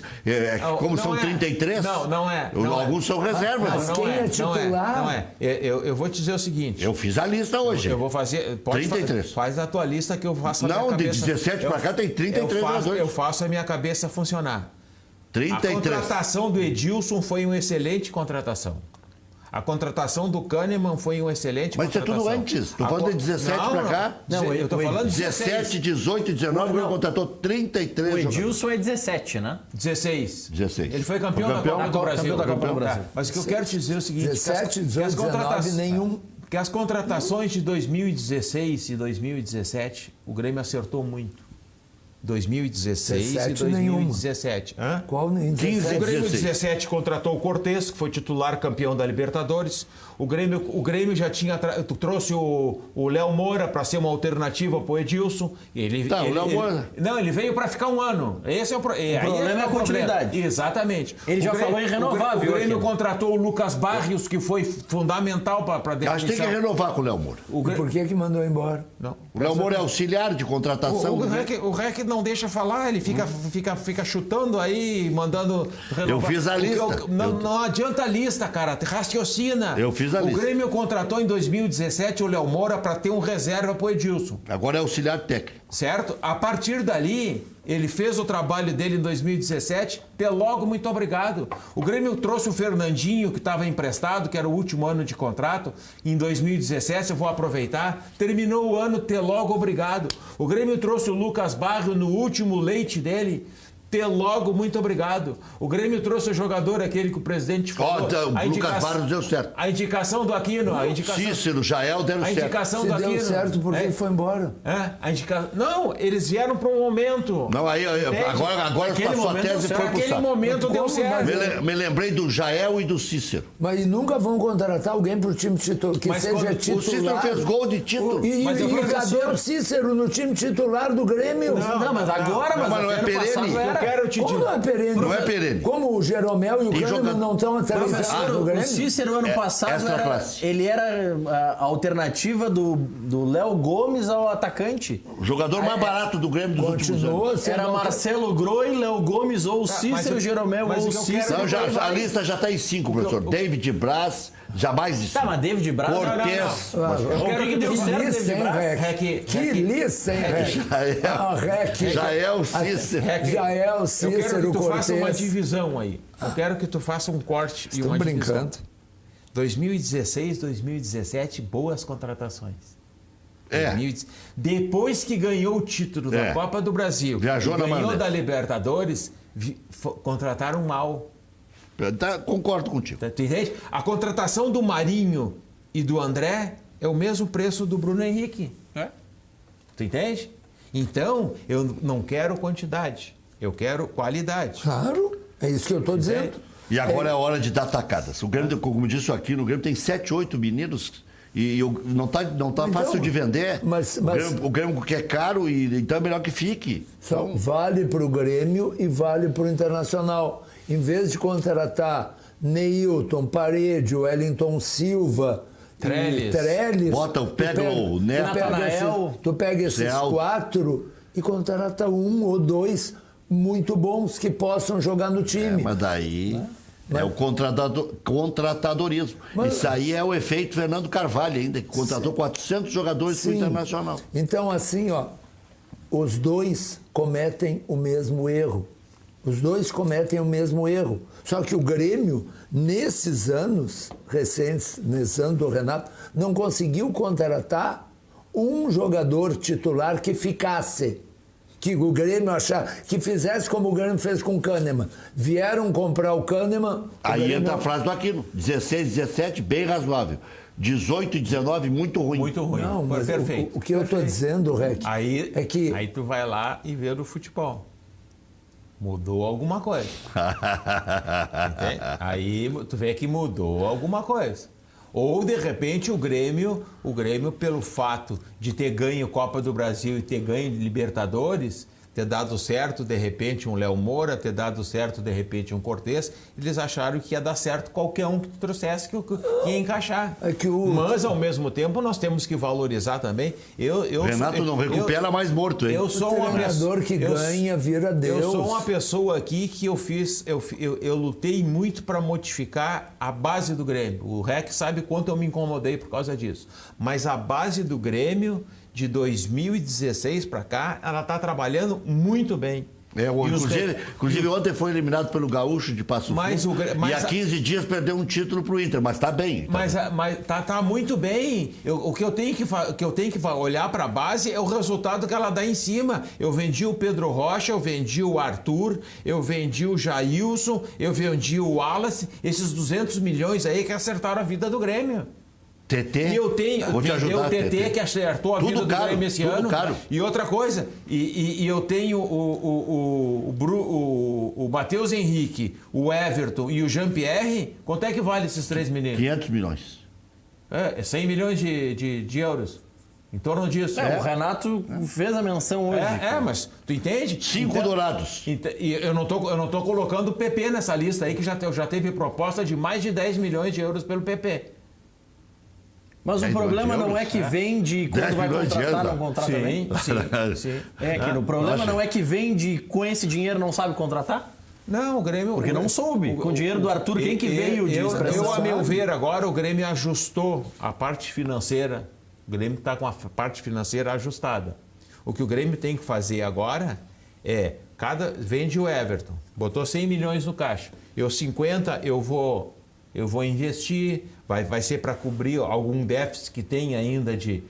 como são 33, Não é. alguns são reservas. Mas quem é titular? Não é. Eu vou te dizer o seguinte. Eu fiz a lista hoje. Eu vou fazer... 33. Faz a tua lista que eu faço a minha Não, de cabeça. 17 para cá tem 33 jogadores. Eu faço a minha cabeça funcionar. 33. A contratação do Edilson foi uma excelente contratação. A contratação do Kahneman foi uma excelente Mas isso é contratação. tudo antes. Estou falando de 17 para cá. Não, eu estou falando de 17, 18 e 19, ele contratou 33 O jogadores. Edilson é 17, né? 16. 16. Ele foi campeão, Foi campeão da Copa do Brasil. campeão da Copa do Brasil. Mas o que eu quero te dizer é o seguinte... 17, 18, 19, nenhum. Que as contratações de 2016 e 2017, o Grêmio acertou muito. 2016 17 e 2017. Hã? Qual nem? 15, O Grêmio 16. 17 contratou o Cortez, que foi titular campeão da Libertadores. O Grêmio já tinha trouxe o Léo Moura para ser uma alternativa para o Edilson. O Léo Moura. Não, ele veio para ficar um ano. Esse é o problema é a continuidade. Exatamente. Ele já falou em renovar, viu, O Grêmio aqui? contratou o Lucas Barrios, que foi fundamental para a definição. Acho que tem que renovar com o Léo Moura. E por que mandou embora? Não. O Léo Moura é auxiliar de contratação. O REC não deixa falar, ele fica chutando aí, mandando renovar. Eu fiz a lista. Não adianta a lista, cara, raciocina. Eu fiz a lista. O Grêmio contratou em 2017 o Léo Moura para ter um reserva pro Edilson, Agora é auxiliar técnico. certo? A partir dali, ele fez o trabalho dele em 2017, até logo, muito obrigado. O Grêmio trouxe o Fernandinho, que estava emprestado, que era o último ano de contrato, em 2017, eu vou aproveitar. Terminou o ano, até logo, obrigado. O Grêmio trouxe o Lucas Barrio no último leite dele, Até logo, muito obrigado. O Grêmio trouxe o jogador, aquele que o presidente falou. O Lucas Barros deu certo. A indicação do Aquino. Cícero, Jael deram certo. A indicação Se do Aquino. deu certo, porque ele foi embora. Não, eles vieram para um momento. Não, aí agora Aquele passou a momento tese e foi pro Naquele saco. momento deu Como, certo. Me lembrei do Jael e do Cícero. Mas nunca vão contratar alguém pro time titular, que Mas seja quando titular. O Cícero fez gol de título. E Mas eu cadê o Cícero no time titular do Grêmio? Não, mas agora, mas não é ano perene. passado Eu era. quero te Como dizer. não é perene? Não é perene. Como o Jeromel e o Tem Kahneman jogador- não estão há 3 anos Professor, no o Grêmio? Cícero ano passado extra classe. ele era a alternativa do Léo Gomes ao atacante. O jogador mais barato do Grêmio dos últimos anos. Continua sendo Era Marcelo Groi, Léo Gomes ou Cícero, Jeromel mas ou o que eu Cícero. quero- Não, a lista já está em 5, professor. David Braz, jamais de Tá, mas David Braz... Cortez. Eu quero que deu certo, lista, David hein, Braz? Rec? Que lista, hein, Rec? Jael Cícero. Jael, Cícero, Eu quero que tu faça uma Cortez. divisão aí. Eu quero que tu faça um corte e Estão uma divisão. brincando. 2016, 2017, boas contratações. É. 2010. Depois que ganhou o título da É. Copa do Brasil, Viajou e na ganhou maionese. da Libertadores, contrataram mal. Concordo contigo. Tu entende? A contratação do Marinho e do André é o mesmo preço do Bruno Henrique. Tu entende? Então, eu não quero quantidade, eu quero qualidade. Claro, é isso que eu estou dizendo. E agora é a hora de dar tacadas. O Grêmio, como disse aqui, no Grêmio tem 7, 8 meninos e não tá fácil de vender. mas- O Grêmio que é caro, e então é melhor que fique. Só vale para o Grêmio e vale para o Internacional. Em vez de contratar Neilton, Parede, Wellington Silva, e Trellis, Pega o Neto, Natanael, tu pega esses Zé Aldo. 4 e contrata 1 ou 2 muito bons que possam jogar no time. Mas daí é o contratadorismo. Mas- Isso aí é o efeito Fernando Carvalho ainda, que contratou 400 jogadores para o Sim. Internacional. Então, assim, ó, os dois cometem o mesmo erro. Os dois cometem o mesmo erro. Só que o Grêmio, nesses anos recentes, nesse ano do Renato, não conseguiu contratar um jogador titular que ficasse. Que o Grêmio achar, que fizesse como o Grêmio fez com o Kahneman. Vieram comprar o Kahneman. Aí entra a frase do Aquino. 16, 17, bem razoável. 18 e 19, muito ruim. Muito ruim. Não, Foi mas perfeito. o que eu estou dizendo, Rec, Aí, é que aí tu vai lá e vê o futebol. Mudou alguma coisa. Entende? Aí tu vê que mudou alguma coisa. Ou, de repente, o Grêmio, pelo fato de ter ganho Copa do Brasil e ter ganho Libertadores, ter dado certo, de repente, um Léo Moura, ter dado certo, de repente, um Cortez, eles acharam que ia dar certo qualquer um que tu trouxesse que ia encaixar. É que Mas, ao mesmo tempo, nós temos que valorizar também. Renato não recupera mais morto, hein? Eu o sou uma treinador que ganha vira Deus. Eu sou uma pessoa aqui que eu lutei muito para modificar a base do Grêmio. O Rec sabe quanto eu me incomodei por causa disso. Mas a base do Grêmio, de 2016 para cá, ela está trabalhando muito bem. Inclusive, ontem foi eliminado pelo Gaúcho de Passo Fundo. E há 15 dias perdeu um título para o Inter, mas está bem. Mas tá muito bem. O que eu tenho que olhar para a base é o resultado que ela dá em cima. Eu vendi o Pedro Rocha, eu vendi o Arthur, eu vendi o Jailson, eu vendi o Wallace, esses 200 milhões aí que acertaram a vida do Grêmio. TT, E eu tenho vou te ajudar, o TT que acertou a Tudo vida do caro, Grêmio esse tudo ano. caro. E outra coisa, e eu tenho o Matheus Henrique, o Everton e o Jean-Pierre. Quanto é que vale esses 3 meninos? 500 milhões. É 100 milhões de euros. Em torno disso. O Renato fez a menção hoje. Mas tu entende? 5 dourados. E eu não tô colocando o PP nessa lista aí, que já teve proposta de mais de 10 milhões de euros pelo PP. Mas o 10 problema milhões de não é euros, que vende quando 10 vai milhões de contratar, euros, não contrata bem. Sim. É que o problema não é que vende com esse dinheiro não sabe contratar? Não, o Grêmio... Porque não soube. Com o dinheiro do Arthur, quem que veio de expressão? A meu ver, agora o Grêmio ajustou a parte financeira. O Grêmio está com a parte financeira ajustada. O que o Grêmio tem que fazer agora é... Vende o Everton, botou 100 milhões no caixa. 50 eu vou investir, vai ser para cobrir algum déficit que tem ainda de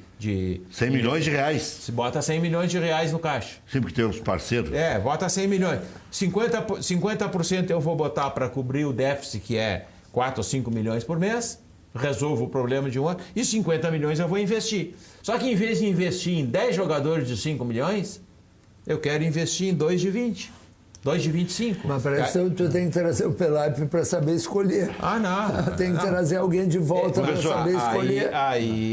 100 milhões de reais. Se bota 100 milhões de reais no caixa. Sempre que tem os parceiros. Bota 100 milhões. 50% eu vou botar para cobrir o déficit, que é 4 ou 5 milhões por mês. Resolvo o problema de um ano. E 50 milhões eu vou investir. Só que em vez de investir em 10 jogadores de 5 milhões, eu quero investir em 2 de 20. 2 de 25. Mas parece que tu tem que trazer o Pelaipe para saber escolher. Não. Tem que trazer alguém de volta para saber escolher.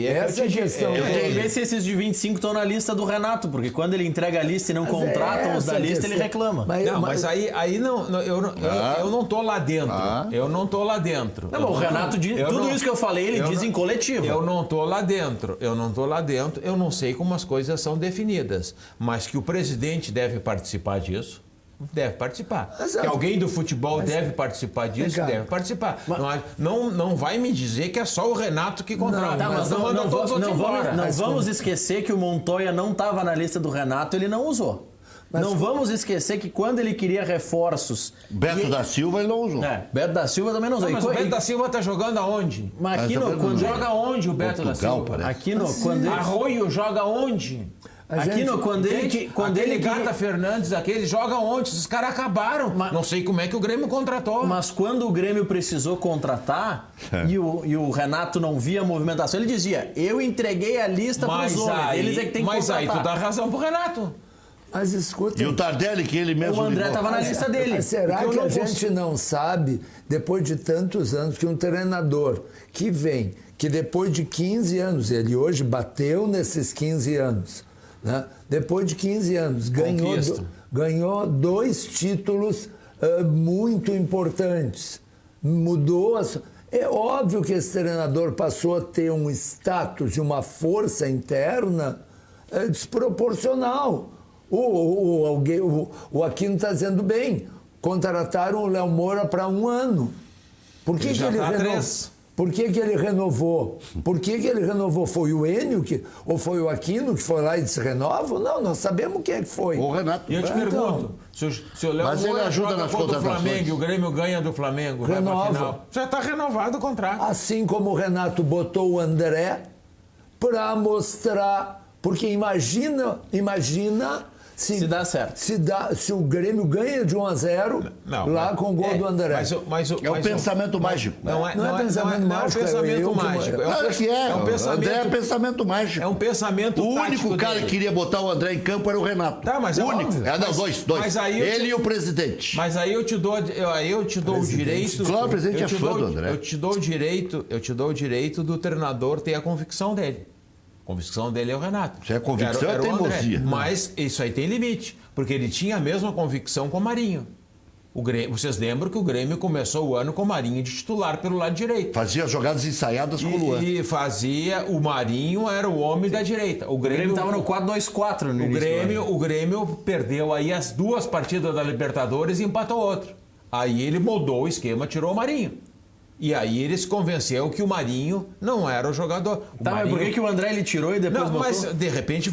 Essa é a questão. Eu tenho que ver se esses de 25 estão na lista do Renato, porque quando ele entrega a lista e não contratam os da lista, ele reclama. Mas aí eu não tô lá dentro. Eu não tô lá dentro. Não, o Renato diz, isso que eu falei, ele diz em coletivo. Eu não tô lá dentro. Eu não sei como as coisas são definidas. Mas que o presidente deve participar disso. Deve participar. Que alguém do futebol deve participar disso, deve participar. Não vai me dizer que é só o Renato que contrata. Não vamos esquecer que o Montoya não estava na lista do Renato, ele não usou. Vamos esquecer que quando ele queria reforços... Beto da Silva ele não usou. Beto da Silva também não usou. Mas o Beto da Silva está jogando aonde? Mas aqui quando joga onde o Beto da Silva? Aqui quando Arroio joga onde? Quando ele Gata Fernandes, aquele joga onde? Esses caras acabaram. Não sei como é que o Grêmio contratou. Mas quando o Grêmio precisou contratar e o Renato não via a movimentação, ele dizia: eu entreguei a lista para os homens, eles é que tem que contratar. Mas aí tu dá razão pro Renato. Mas escuta. E o Tardelli, que ele mesmo... O André estava na lista dele. Será que a gente não sabe, depois de tantos anos, que um treinador que vem, que depois de 15 anos, ele hoje bateu nesses 15 anos, né? Depois de 15 anos, ganhou 2 títulos muito importantes. Mudou. É óbvio que esse treinador passou a ter um status e uma força interna desproporcional. O Aquino está dizendo bem. Contrataram o Léo Moura para 1 ano. Por que ele renovou? Por que ele renovou? Por que ele renovou? Foi o Enio ou foi o Aquino que foi lá e disse renova? Não, nós sabemos quem é que foi. O Renato. E eu te pergunto, se o Léo Moura ajuda nas contra o contratações. Flamengo e o Grêmio ganha do Flamengo, renova. Já está renovado o contrato. Assim como o Renato botou o André para mostrar, porque imagina se dá certo. Se o Grêmio ganha de 1-0 lá com o gol do André. É um pensamento mágico. Não é pensamento mágico. É um pensamento mágico. Claro que é. O André é pensamento mágico. É um pensamento O único cara que queria botar o André em campo era o Renato. Tá, mas o único. Dois. Ele e o presidente. Mas aí eu te dou o direito. Claro, o presidente é fã do André. Eu te dou o direito do treinador ter a convicção dele. A convicção dele é o Renato. Se é convicção, é teimosia. Mas isso aí tem limite, porque ele tinha a mesma convicção com o Marinho. Vocês lembram que o Grêmio começou o ano com o Marinho de titular pelo lado direito. Fazia jogadas ensaiadas com o Luan. E fazia... O Marinho era o homem da direita. O Grêmio estava no 4-2-4 no início. O Grêmio perdeu aí as 2 partidas da Libertadores e empatou outro. Aí ele mudou o esquema, tirou o Marinho. E aí ele se convenceu que o Marinho não era o jogador. Mas por que o André ele tirou e depois botou? Mas de repente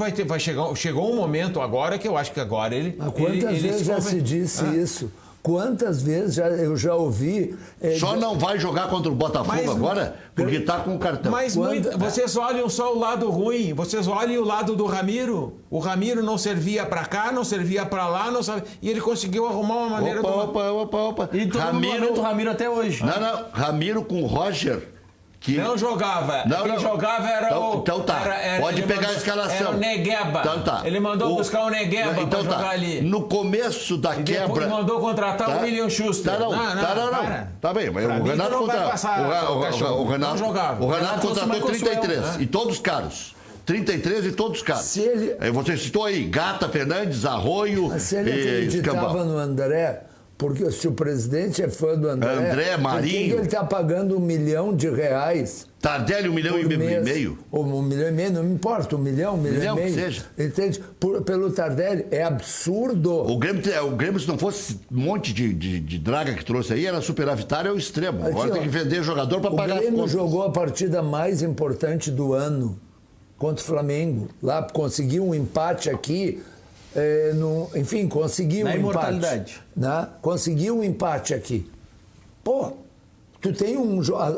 chegou um momento agora que eu acho que agora ele... Mas quantas vezes já se disse isso? Quantas vezes eu já ouvi... Só não vai jogar contra o Botafogo agora porque está com o cartão. Mas vocês olham só o lado ruim, vocês olhem o lado do Ramiro. O Ramiro não servia para cá, não servia para lá, e ele conseguiu arrumar uma maneira... Opa. E todo momento o Ramiro até hoje. Não. Ramiro com o Roger... Não jogava. Quem jogava era o... Então tá. Pode pegar a escalação. Era o Negueba. Então tá. Ele mandou buscar o Negueba para jogar ali. No começo da quebra... Ele mandou contratar o William Schuster. Não. Tá bem, mas o Renato contratou... O Renato contratou 33. E todos caros. 33 e todos caros. Você citou aí Gata Fernandes, Arroio... Mas se ele acreditava no André... Porque se o presidente é fã do André, Marinho... Por que ele está pagando R$1 milhão? Tardelli, 1,5 milhão? Ou 1,5 milhão, não me importa, 1 milhão, 1,5 milhão. Que seja. Entende? Pelo Tardelli, é absurdo. O Grêmio, se não fosse um monte de draga que trouxe aí, era superavitário ao extremo. Agora tem que vender jogador para pagar as contas. O Grêmio jogou a partida mais importante do ano contra o Flamengo. Lá conseguiu um empate aqui... enfim, conseguiu um empate. Conseguiu um empate aqui. Pô, Tu tem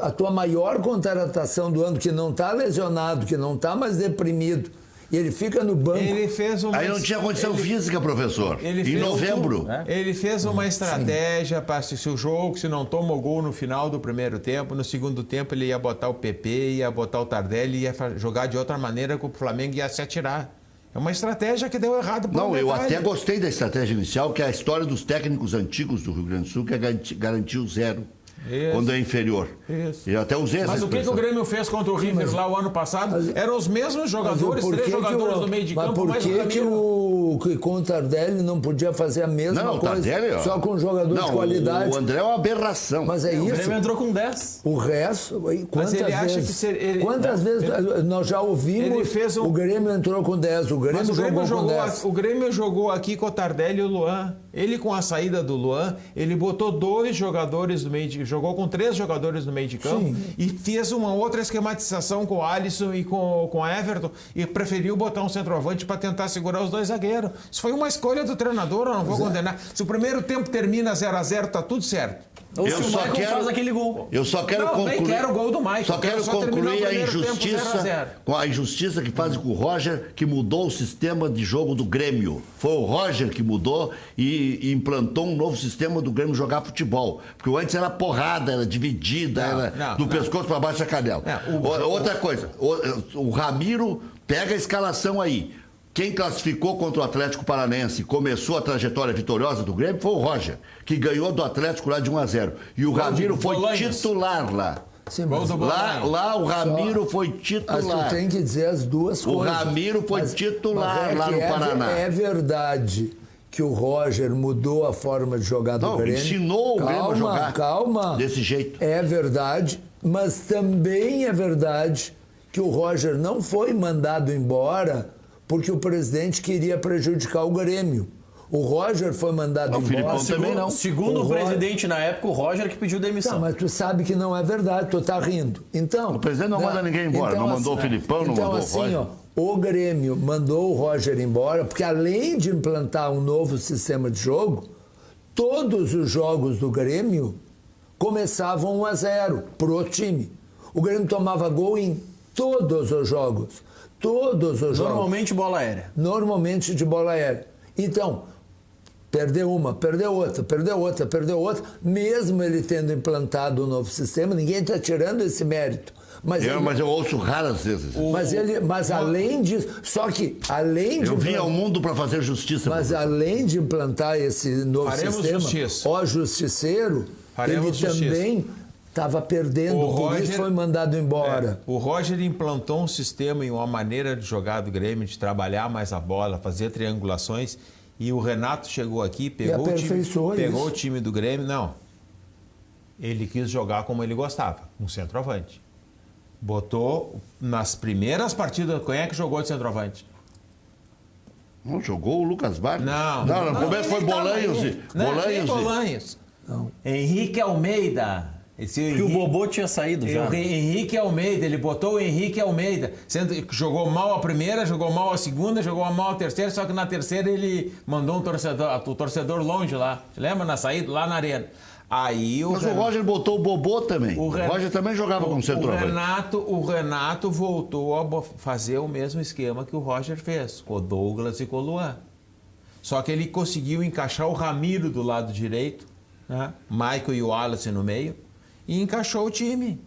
a tua maior contratação do ano, que não está lesionado, que não está mais deprimido, e ele fica no banco. Ele fez uma... Aí não tinha condição física, professor. Em novembro. Ele fez uma estratégia para assistir o jogo, se não tomou gol no final do primeiro tempo, no segundo tempo ele ia botar o PP, ia botar o Tardelli, ia jogar de outra maneira que o Flamengo ia se atirar. É uma estratégia que deu errado. Não, eu até gostei da estratégia inicial, que é a história dos técnicos antigos do Rio Grande do Sul, que é garantir o 0. Isso. Quando é inferior. Isso. Eu até usei essa Mas o que o Grêmio fez contra o River lá o ano passado? Eram os mesmos jogadores, 3 jogadores no meio de campo, mas por que com o Tardelli não podia fazer a mesma coisa? Tardelli, só com jogador de qualidade. O André é uma aberração. Mas é isso. O Grêmio entrou com 10. O resto, quantas vezes nós já ouvimos o Grêmio entrou com 10, o Grêmio jogou com 10. O Grêmio jogou aqui com o Tardelli e o Luan. Ele, com a saída do Luan, ele botou 2 jogadores no meio de... Jogou com 3 jogadores no meio de campo. Sim. E fez uma outra esquematização com o Alisson e com o Everton e preferiu botar um centroavante para tentar segurar os 2 zagueiros. Isso foi uma escolha do treinador, eu não vou condenar. Se o primeiro tempo termina 0-0, tá tudo certo. Ou se o Michael faz aquele gol. Eu só quero concluir. Nem quero o gol do Michael. Só quero concluir a injustiça que fazem com o Roger, que mudou o sistema de jogo do Grêmio. Foi o Roger que mudou e implantou um novo sistema do Grêmio jogar futebol. Porque antes era porrada, era dividida, era do pescoço para baixo da canela. Outra coisa, o Ramiro pega a escalação aí. Quem classificou contra o Atlético Paranaense e começou a trajetória vitoriosa do Grêmio foi o Roger, que ganhou do Atlético lá de 1-0. E o Ramiro foi titular lá. Sim, lá o Ramiro foi titular. Mas tu tem que dizer as duas coisas. O Ramiro foi titular lá no Paraná. É verdade que o Roger mudou a forma de jogar do Grêmio. Ensinou o Grêmio a jogar desse jeito. É verdade, mas também é verdade que o Roger não foi mandado embora porque o presidente queria prejudicar o Grêmio. O Roger foi mandado embora. Também não. Segundo o presidente na época, o Roger que pediu demissão. Tá, mas tu sabe que não é verdade, tu tá rindo. Então, o presidente não manda ninguém embora, não mandou o Filipão, não mandou o Roger. O Grêmio mandou o Roger embora, porque além de implantar um novo sistema de jogo, todos os jogos do Grêmio começavam 1-0 pro time. O Grêmio tomava gol em todos os jogos. Normalmente bola aérea. Normalmente de bola aérea. Então, perdeu uma, perdeu outra. Mesmo ele tendo implantado um novo sistema, ninguém está tirando esse mérito. Mas eu ouço raras vezes. Mas além disso, eu vim ao mundo para fazer justiça. Mas além de implantar esse novo sistema, o justiceiro, ele também estava perdendo, por isso foi mandado embora. O Roger implantou um sistema e uma maneira de jogar do Grêmio, de trabalhar mais a bola, fazer triangulações, e o Renato chegou aqui, pegou o time do Grêmio. Não, ele quis jogar como ele gostava, um centroavante. Botou nas primeiras partidas, quem é que jogou de centroavante? Não, jogou o Lucas Barros. Não, no começo foi Bolanhos. Não. Henrique Almeida. Porque o Bobô tinha saído já. O Henrique Almeida, ele botou o Henrique Almeida. Jogou mal a primeira, jogou mal a segunda, jogou mal a terceira, só que na terceira ele mandou o torcedor longe lá. Lembra? Na saída, lá na arena. Mas o Roger botou o Bobô também. O Roger também jogava com centroavante. O Renato voltou a fazer o mesmo esquema que o Roger fez, com o Douglas e com o Luan. Só que ele conseguiu encaixar o Ramiro do lado direito, né? Michael e o Wallace no meio, e encaixou o time.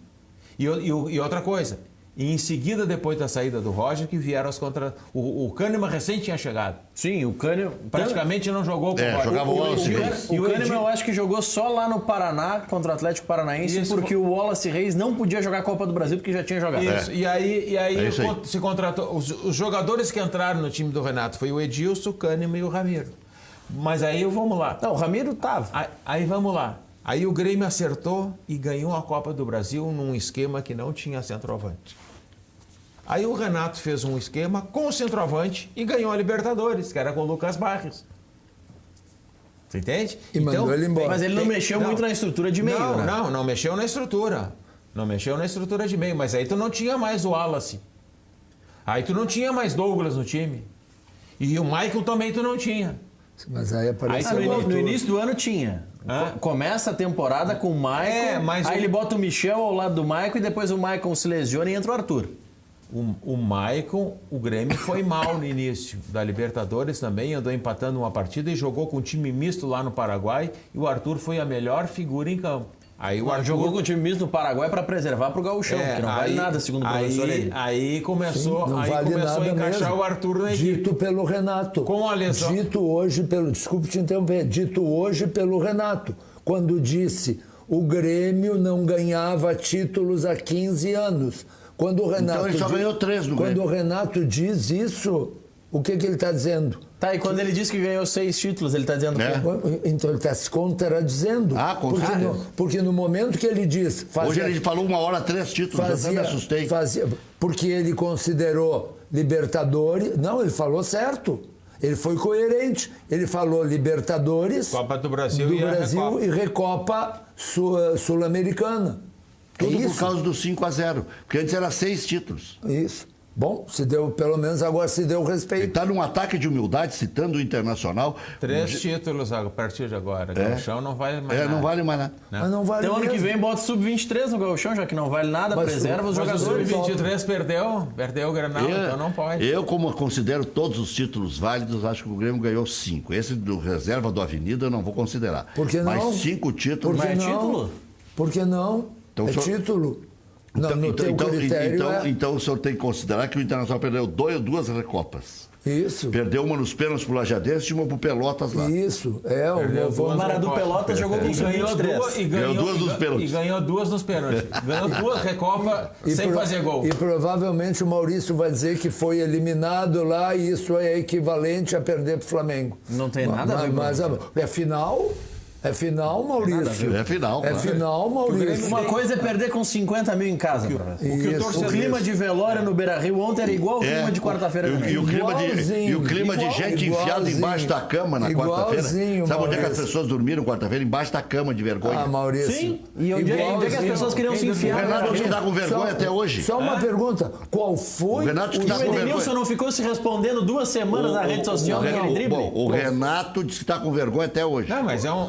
E outra coisa, e em seguida, depois da saída do Roger, que vieram as contra... O Kahneman recém tinha chegado. Sim, o Kahneman... Praticamente não jogou com o Roger. Jogava o Wallace Reis. O Kahneman eu acho que jogou só lá no Paraná, contra o Atlético Paranaense, porque o Wallace Reis não podia jogar a Copa do Brasil, porque já tinha jogado. Isso. E aí se contratou... Os jogadores que entraram no time do Renato foi o Edilson, o Kahneman e o Ramiro. Mas aí vamos lá. Não, o Ramiro tava. Aí vamos lá. Aí o Grêmio acertou e ganhou a Copa do Brasil num esquema que não tinha centroavante. Aí o Renato fez um esquema com o centroavante e ganhou a Libertadores, que era com o Lucas Barros. Você entende? E mandou ele embora. Mas ele não mexeu muito na estrutura de meio, né? Não mexeu na estrutura. Não mexeu na estrutura de meio, mas aí tu não tinha mais o Wallace. Aí tu não tinha mais Douglas no time. E o Michael também tu não tinha. Mas aí apareceu no início do ano tinha. Começa a temporada com o Maicon, aí ele bota o Michel ao lado do Maicon e depois o Maicon se lesiona e entra o Arthur. O Maicon, o Grêmio foi mal no início da Libertadores também, andou empatando uma partida e jogou com um time misto lá no Paraguai e o Arthur foi a melhor figura em campo. Aí o Arthur jogou com o time misto no Paraguai para preservar para o gauchão, que não vale nada, segundo o professor. Aí começou, Sim, vale a encaixar mesmo. o Arthur na equipe. Dito pelo Renato. Com a lesão. Desculpe te interromper, dito hoje pelo Renato, quando disse o Grêmio não ganhava títulos há 15 anos. Quando o Renato Então ele só ganhou 3 no Grêmio. Quando o Renato diz isso, o que ele está dizendo? Tá, e quando ele diz que ganhou 6 títulos, ele está dizendo o quê? Então ele está se contradizendo. Com certeza. Porque no momento que ele diz... Hoje ele falou 1 hora 3 títulos, eu até me assustei. Porque ele considerou Libertadores... Não, ele falou certo. Ele foi coerente. Ele falou Libertadores... Copa do Brasil, e Recopa Sul-Americana. Tudo por causa do 5-0. Porque antes era 6 títulos. Isso. Bom, pelo menos agora se deu respeito. Ele está num ataque de humildade, citando o Internacional. 3 títulos a partir de agora. Gauchão não vale mais nada. Não vale mais nada. Mas não vale então ano mesmo. que vem bota o Sub-23 no Gauchão, já que não vale nada, preserva os jogadores. O Sub-23 perdeu o Grenal, então não pode. Eu, como considero todos os títulos válidos, acho que o Grêmio ganhou 5. Esse do reserva do Avenida eu não vou considerar. Por que não? Mas 5 títulos... Por que não? título? Por que não? Então, título. Então o senhor tem que considerar que o Internacional perdeu 2 recopas. Isso. Perdeu uma nos pênaltis pro Lajadense e uma pro Pelotas lá. Isso. O Maradu Pelotas jogou com 23. Ganhou 2 nos pênaltis. E ganhou 2 nos pênaltis. Ganhou 2 recopas sem fazer gol. E provavelmente o Maurício vai dizer que foi eliminado lá e isso é equivalente a perder pro Flamengo. Não tem nada a ver com mas é final... É final, Maurício. É final. É final, Maurício. Uma coisa é perder com 50 mil em casa. O clima de velório no Beira-Rio ontem era igual ao clima de quarta-feira. E o clima de gente enfiada embaixo da cama na quarta-feira. Sabe onde é que as pessoas dormiram quarta-feira? Embaixo da cama de vergonha. Ah, Maurício. Sim. E onde é que as pessoas queriam se enfiar? O Renato que está com vergonha até hoje. Só uma pergunta. Qual foi... O Renato que está com vergonha. O Edenilson não ficou se respondendo 2 semanas na rede social naquele drible? O Renato disse que está com vergonha até hoje. Não,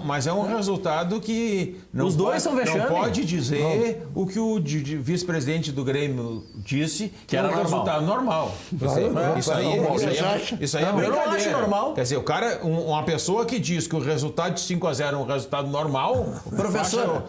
mas é um resultado que não os dois são vexame. Não pode dizer o que o vice-presidente do Grêmio disse, que era um resultado normal. Isso aí é brincadeira. Eu não acho normal. Quer dizer, o cara, uma pessoa que diz que o resultado de 5-0 é um resultado normal, professor,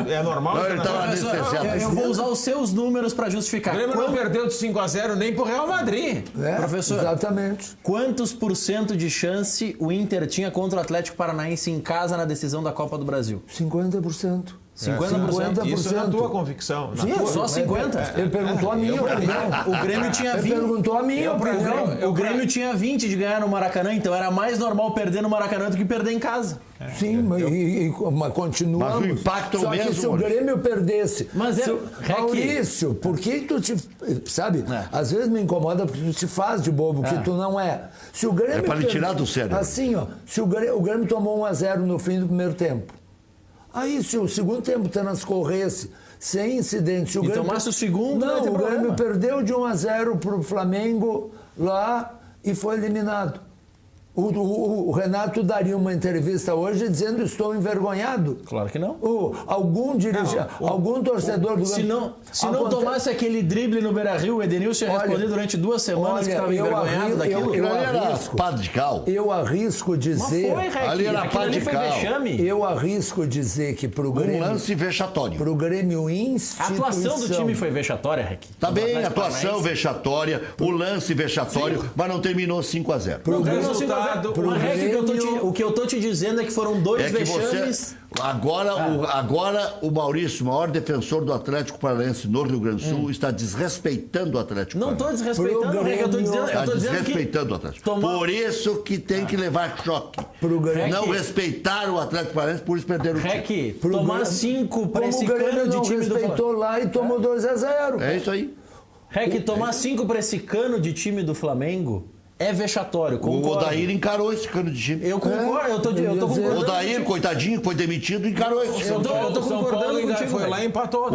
é normal? Não, ele estava anestesiado. Eu vou usar os seus números para justificar. O Grêmio não perdeu de 5-0 nem pro Real Madrid. Professor, exatamente. Quantos % de chance o Inter tinha contra o Atlético Paranaense em casa na decisão da Copa do Brasil? 50%. 50%. Isso é na tua convicção. Sim, só 50%. Ele perguntou a minha opinião. O Grêmio tinha 20. Ele perguntou a minha opinião. O Grêmio tinha 20 de ganhar no Maracanã, então era mais normal perder no Maracanã do que perder em casa. Sim, mas continuamos. Mas o impacto é o Só mesmo. que se o Grêmio perdesse... Maurício, por que tu te... Sabe, às vezes me incomoda porque tu te faz de bobo, que tu não é. Se o Grêmio para lhe tirar do sério. Assim, se o Grêmio tomou 1-0 no fim do primeiro tempo, aí se o segundo tempo transcorresse sem incidente... Se o Grêmio tomasse o segundo, não tem o problema. Grêmio perdeu de 1-0 pro Flamengo lá e foi eliminado. O Renato daria uma entrevista hoje dizendo estou envergonhado. Claro que não. Algum torcedor do Grêmio... Se não tomasse aquele drible no Beira-Rio, o Edenilson ia responder durante 2 semanas que estava envergonhado daquilo. Eu arrisco dizer... Mas foi, ali era pá de cal. Eu arrisco dizer que pro Grêmio... Um lance vexatório. Pro Grêmio instituição... A atuação do time foi vexatória, Rec? Tá bem, a atuação vexatória, o lance vexatório, mas não terminou 5-0. Pro resultado... O que eu tô te dizendo é que foram 2 vexames... Agora o Maurício, o maior defensor do Atlético Paranaense no Rio Grande do Sul, está desrespeitando o Atlético Paranaense. Não estou desrespeitando, Rec, eu estou dizendo... Está desrespeitando o Atlético. Por isso que tem que levar choque. Não respeitar o Atlético Paranaense, por isso perderam o título. Rec, tomar 5 para esse cano de time do Flamengo. respeitou lá e tomou 2-0. É isso aí. Rec, tomar 5 para esse cano de time do Flamengo... É vexatório, concordo. O Odair encarou esse cano de time. Eu concordo, eu tô concordando. O Odair, coitadinho, foi demitido, encarou esse cano de time. Eu tô concordando contigo. Foi lá e empatou.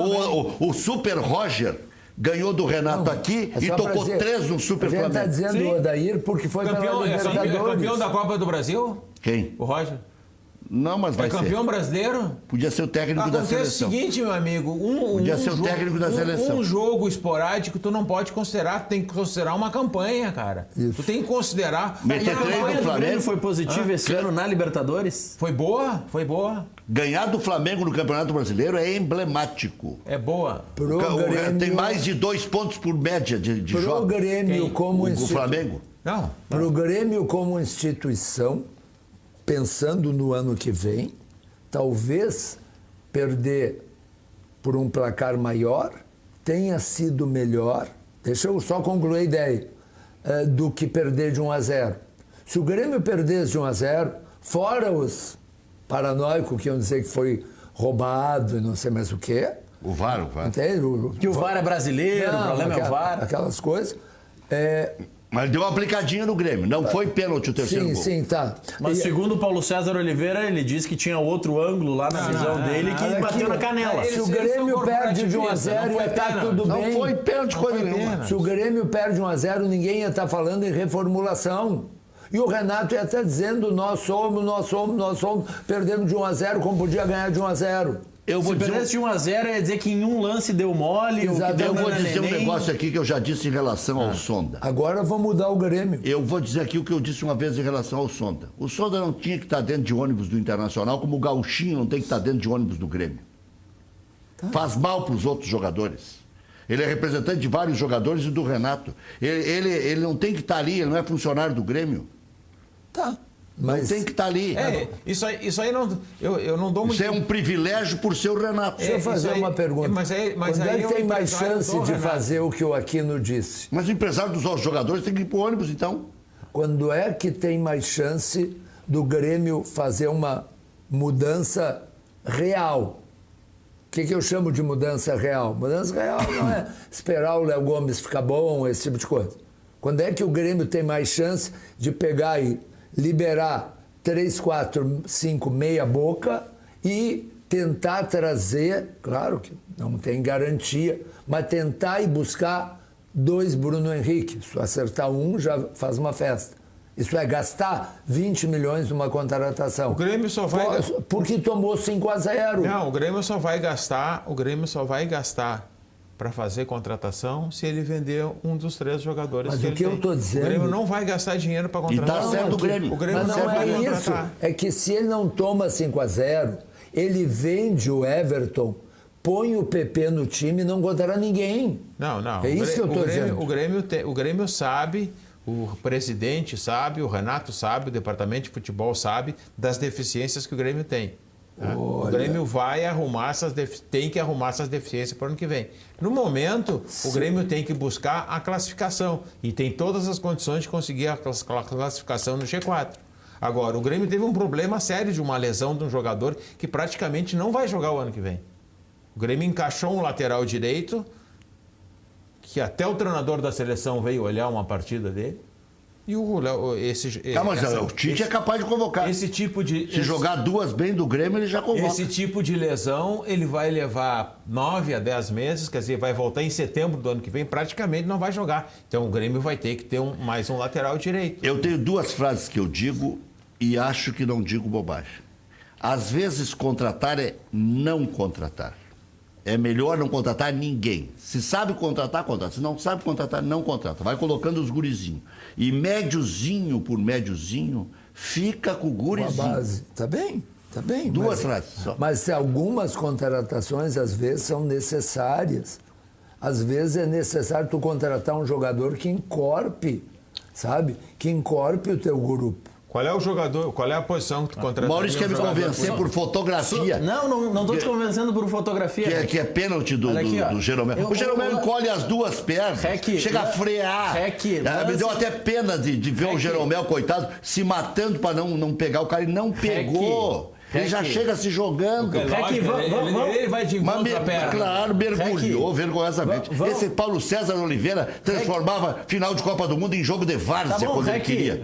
O Super Roger ganhou do Renato aqui e tocou 3 no Super Flamengo. A gente está dizendo o Odair porque foi campeão da Copa do Brasil? Quem? O Roger? Não, mas vai É campeão ser. brasileiro? Podia ser o técnico da Acontece o seleção. seguinte, meu amigo, Podia ser o técnico da seleção. Um jogo esporádico tu não pode considerar, tu tem que considerar uma campanha, cara. Isso. Tu tem que considerar... Meter E a treino campanha do do Grêmio Flamengo. foi positiva esse ano na Libertadores? Foi boa, foi boa. Ganhar do Flamengo no Campeonato Brasileiro é emblemático. É boa. Pro O Grêmio, tem mais de 2 pontos por média de pro jogos. Grêmio como O Flamengo. Não. Para o Grêmio como instituição, pensando no ano que vem, talvez perder por um placar maior tenha sido melhor, deixa eu só concluir a ideia, do que perder de 1-0. Se o Grêmio perdesse de 1-0, fora os paranoicos que iam dizer que foi roubado e não sei mais o quê, O VAR. entende? Que o VAR é brasileiro, o problema é o VAR. Aquelas coisas. Mas deu uma aplicadinha no Grêmio. Não foi pênalti o terceiro Sim, gol. sim, tá. Mas E- segundo o Paulo César Oliveira, ele disse que tinha outro ângulo lá na visão dele que olha bateu aqui, na canela. Se o Eles Grêmio são perde de 1-0, corporativistas, não ia foi estar pênalti. tudo Não bem. foi pênalti coisa foi nenhuma. pênalti. Se o Grêmio perde 1-0, ninguém ia estar falando em reformulação. E o Renato ia estar dizendo, nós somos, perdemos de 1-0, como podia ganhar de 1-0. Eu vou Se dizer, perdesse de 1-0, ia dizer que em um lance deu mole. ou que Exato. deu eu vou dizer um neném. negócio aqui que eu já disse em relação ao Sonda. Agora vamos mudar o Grêmio. Eu vou dizer aqui o que eu disse uma vez em relação ao Sonda. O Sonda não tinha que estar dentro de ônibus do Internacional, como o Gauchinho não tem que estar dentro de ônibus do Grêmio. Faz mal para os outros jogadores. Ele é representante de vários jogadores e do Renato. Ele não tem que estar ali, ele não é funcionário do Grêmio. Tá. Não Mas tem que estar ali. Isso aí não... Eu não dou muito... Isso é um privilégio por ser o Renato. deixa eu fazer isso aí- uma pergunta. mas Quando aí é que o tem mais empresário chance do de Renato. fazer o que o Aquino disse? Mas o empresário dos outros jogadores tem que ir para o ônibus, então. Quando é que tem mais chance do Grêmio fazer uma mudança real? O que eu chamo de mudança real? Mudança real não é esperar o Léo Gomes ficar bom, esse tipo de coisa. Quando é que o Grêmio tem mais chance de pegar e liberar 3, 4, 5 meia boca e tentar trazer, claro que não tem garantia, mas tentar ir buscar 2 Bruno Henrique. Se acertar um, já faz uma festa. Isso é gastar 20 milhões numa contratação. O Grêmio só vai... Porque tomou 5-0. Não, o Grêmio só vai gastar para fazer contratação se ele vender um dos 3 jogadores Mas que o ele que eu tem. tô dizendo- O Grêmio não vai gastar dinheiro para E contratar. tá certo o Grêmio. O Grêmio Mas não não vai é isso. contratar. É que se ele não toma 5-0, ele vende o Everton, põe o PP no time e não contrata ninguém. Não. É isso que eu estou dizendo. O Grêmio sabe, o presidente sabe, o Renato sabe, o departamento de futebol sabe das deficiências que o Grêmio tem. Né? O Grêmio vai arrumar tem que arrumar essas deficiências para o ano que vem. No momento, o Grêmio tem que buscar a classificação e tem todas as condições de conseguir a classificação no G4. Agora, o Grêmio teve um problema sério de uma lesão de um jogador que praticamente não vai jogar o ano que vem. O Grêmio encaixou um lateral direito que até o treinador da seleção veio olhar uma partida dele. E o Mas o Tite é capaz de convocar. esse tipo de Se jogar 2 bem do Grêmio, ele já convoca. esse tipo de lesão, ele vai levar 9 a 10 meses, quer dizer, vai voltar em setembro do ano que vem, praticamente não vai jogar. Então o Grêmio vai ter que ter mais um lateral direito. Eu tenho 2 frases que eu digo e acho que não digo bobagem. Às vezes, contratar é não contratar. É melhor não contratar ninguém. Se sabe contratar, contrata. Se não sabe contratar, não contrata. Vai colocando os gurizinhos. E médiozinho por médiozinho, fica com o Uma gurizinho. base. Tá bem, tá bem. 2 frases só. Mas algumas contratações, às vezes, são necessárias. Às vezes é necessário tu contratar um jogador que encorpe, sabe? Que encorpe o teu grupo. Qual é o jogador, qual é a posição que tu contrataria? O Maurício quer me um jogador convencer por fotografia. Não estou te convencendo por fotografia. Que é pênalti do Olha aqui, ó. Jeromel. O Jeromel encolhe as 2 pernas, Rec, chega a frear. Rec, Me deu lance- até pena de ver o Jeromel, coitado, se matando para não pegar o cara. Ele não pegou. Ele já chega se jogando. Lógico, ele vai de Mas encontro à perna. claro, mergulhou vergonhosamente. Vamos- Esse Paulo César Oliveira transformava final de Copa do Mundo em jogo de várzea quando ele queria.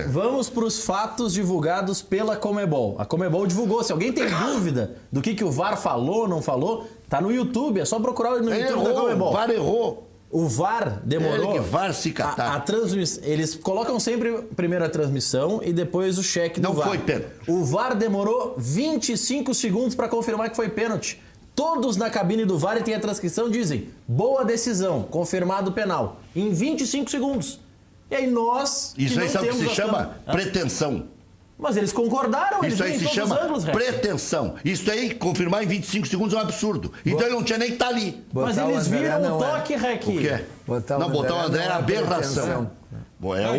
Vamos para os fatos divulgados pela Comebol. A Comebol divulgou. Se alguém tem dúvida do que o VAR falou ou não falou, tá no YouTube. É só procurar no Ele YouTube da errou, o Comebol. VAR errou. O VAR demorou. Ele que VAR se catar. A transmissão, eles colocam sempre primeiro a transmissão e depois o cheque do Não VAR. foi pênalti. O VAR demorou 25 segundos para confirmar que foi pênalti. Todos na cabine do VAR e tem a transcrição dizem: boa decisão, confirmado penal. Em 25 segundos. E aí nós. Isso aí sabe o que se as chama câmeras- pretensão. Mas eles concordaram, eles Isso aí viram se em todos chama os ângulos, Ré. pretensão. Isso aí, confirmar em 25 segundos é um absurdo. Então ele não tinha nem que estar ali. Mas Botar o eles André viram o não é. toque, Ré, O quê? Botar não, o botar o André André não é é aberração. pretensão. Bom, é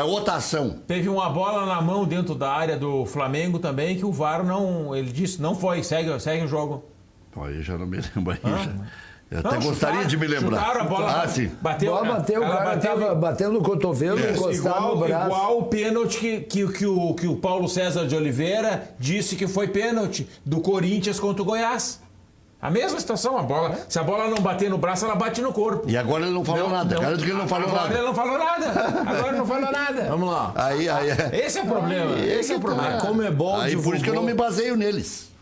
outra ação. Teve uma bola na mão dentro da área do Flamengo também, que o VAR não. Ele disse, não foi, segue o jogo. Bom, eu já não me lembro aí. Eu até Não, gostaria chutaram- de me lembrar. chutaram a bola. Ah, sim. Bateu, Bola bateu, o ela cara bateu- tava batendo o cotovelo, encostado no braço. Igual o pênalti que o Paulo César de Oliveira disse que foi pênalti do Corinthians contra o Goiás. A mesma situação, a bola. Se a bola não bater no braço, ela bate no corpo. E agora ele não falou nada. Cara, que ele não falou Agora nada. ele não falou nada. Agora ele não falou nada. Vamos lá. Aí. Esse é o problema. Esse é o problema. A Comebol Aí por isso que eu não me baseio neles.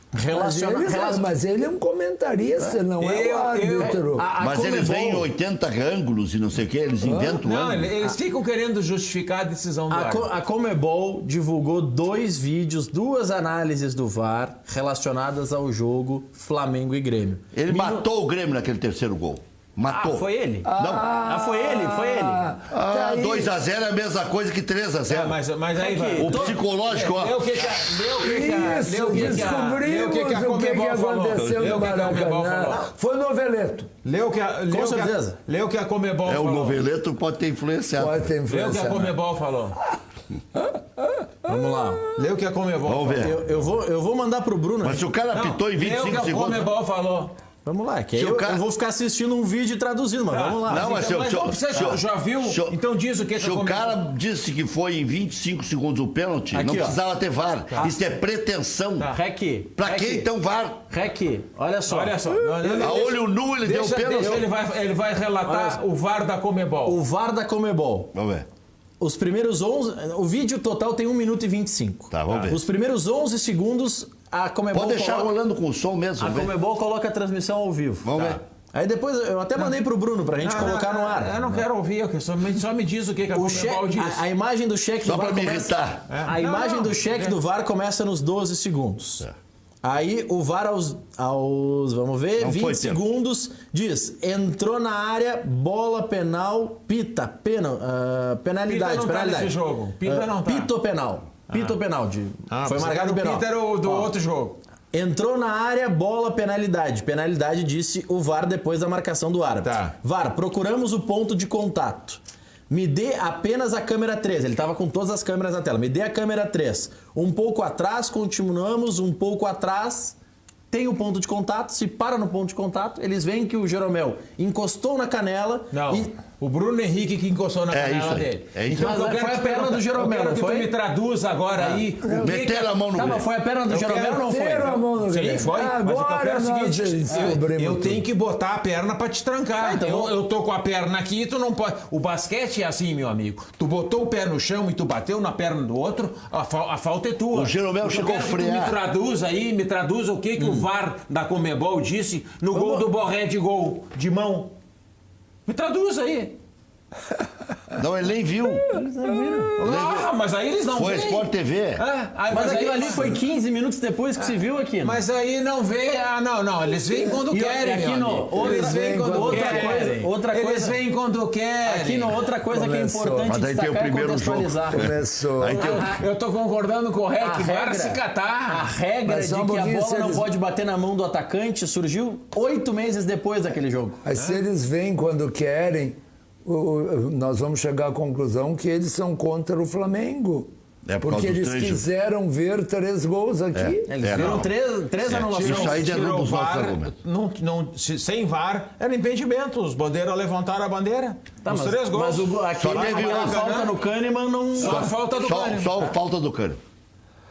Mas ele é um comentarista, não é o árbitro. Mas eles vêm em 80 ângulos e não sei o que, eles inventam Não, ângulos. eles ficam querendo justificar a decisão do árbitro. A Comebol divulgou 2 vídeos, 2 análises do VAR relacionadas ao jogo Flamengo e Grêmio. Ele matou o Grêmio naquele terceiro gol. Matou. Ah, foi ele? Não. Foi ele. Tá aí. 2-0 é a mesma coisa que 3-0. Mas aí vai. O psicológico, ó. Lê o que a Comebol falou. Aconteceu Lê no o que a Comebol Maracanã. falou. Foi noveleto. Lê o que Com certeza. Lê o que a Comebol É, o falou. noveleto pode ter influenciado. Pode ter Lê o que a influência. Comebol falou. Vamos lá. Lê o que a Comebol Vamos falou. ver. Eu vou mandar pro Bruno. Mas se o cara apitou em Lê o que 25 a segundos. Comebol falou. Vamos lá, que Se aí o eu, cara- eu vou ficar assistindo um vídeo e traduzindo, mas vamos lá. Não, mas se eu- Mas não precisa, já viu? se eu- Então diz o que Se o Comebol... cara disse que foi em 25 segundos o pênalti, Aqui, não ó. precisava ter VAR. Isso é pretensão. Rec. Pra que então VAR? Rec, olha só. Olha só. A olho nu ele deu pênalti. Deixa, ele vai relatar o VAR da Comebol. O VAR da Comebol. Vamos ver. Os primeiros 11... O vídeo total tem 1 minuto e 25. Tá, vamos ver. Os primeiros 11 segundos, a Comebol Pode deixar coloca... rolando com o som mesmo. A vamos ver. Comebol coloca a transmissão ao vivo. Vamos ver. Aí depois, eu até mandei pro Bruno pra gente colocar no ar. Eu não quero ouvir, só me diz o que a O Comebol diz. a imagem do cheque Só do VAR pra me começa... irritar. A imagem do cheque do VAR começa nos 12 segundos. Aí o VAR aos vamos ver, Não 20 foi tempo. segundos diz, entrou na área, bola penal, penalidade, Pita não tá penalidade. nesse jogo. Pita não tá. Pito penal. Pito penal. Foi marcado o penal. Pita era o do outro jogo. Entrou na área, bola, penalidade. Penalidade, disse o VAR depois da marcação do árbitro. Tá. VAR, procuramos o ponto de contato. Me dê apenas a câmera 3. Ele estava com todas as câmeras na tela. Me dê a câmera 3. Um pouco atrás, continuamos, um pouco atrás. Tem o ponto de contato. Se para no ponto de contato, eles veem que o Jeromel encostou na canela. Não, e... o Bruno Henrique que encostou na É canela isso aí, dele. é isso Então, aí. eu Mas quero foi a te perna perguntar- do Jeromel, eu quero não que foi? tu me traduza agora aí. Meteram a mão no Tá, mas Grêmio. foi a perna do Eu Jeromel quero ou não foi? ter a mão no Sim, Grêmio. foi. Mas o que eu Agora quero é o nós seguinte, descobrimos eu tudo. tenho que botar a perna pra te trancar. então- eu tô com a perna aqui e tu não pode... O basquete é assim, meu amigo. Tu botou o pé no chão e tu bateu na perna do outro, a falta é tua. O Jeromel Eu chegou a quero que tu frear. me traduza aí, me traduza o que o VAR da Comebol disse no gol do Borré de gol, de mão. Me traduz aí. Não, ele nem viu. Ah, mas aí eles não Foi veem. Sport TV. Mas aí- aquilo ali foi 15 minutos depois que se viu aqui. né? Mas aí não vê. Ah, não. Eles veem quando E querem. aqui meu no- amigo. eles Eles veem veem quando quando querem. querem. Outra Eles coisa- veem quando querem. Aqui não, outra coisa que é Começou. importante Mas daí tem o destacar e primeiro jogo. contextualizar. Começou. Aí tem o- Eu tô concordando com o Rec. A Vai regra- se A catar. regra Mas de só um que a pouquinho, bola se não eles- pode bater na mão do atacante surgiu 8 meses depois daquele jogo. Mas se eles vêm quando querem, nós vamos chegar à conclusão que eles são contra o Flamengo. É por porque causa dos eles três quiseram ver 3 gols aqui. Eles É, viram não. três anulações. Isso aí Tirou derruba os o nossos VAR, argumentos. sem VAR, era impedimento. Os bandeiras levantaram a bandeira. Tá, os mas, 3 gols. mas aquele, Só teve aquela uma, falta né? no Kahneman não... Só a falta do Kahneman. Só falta do Cano.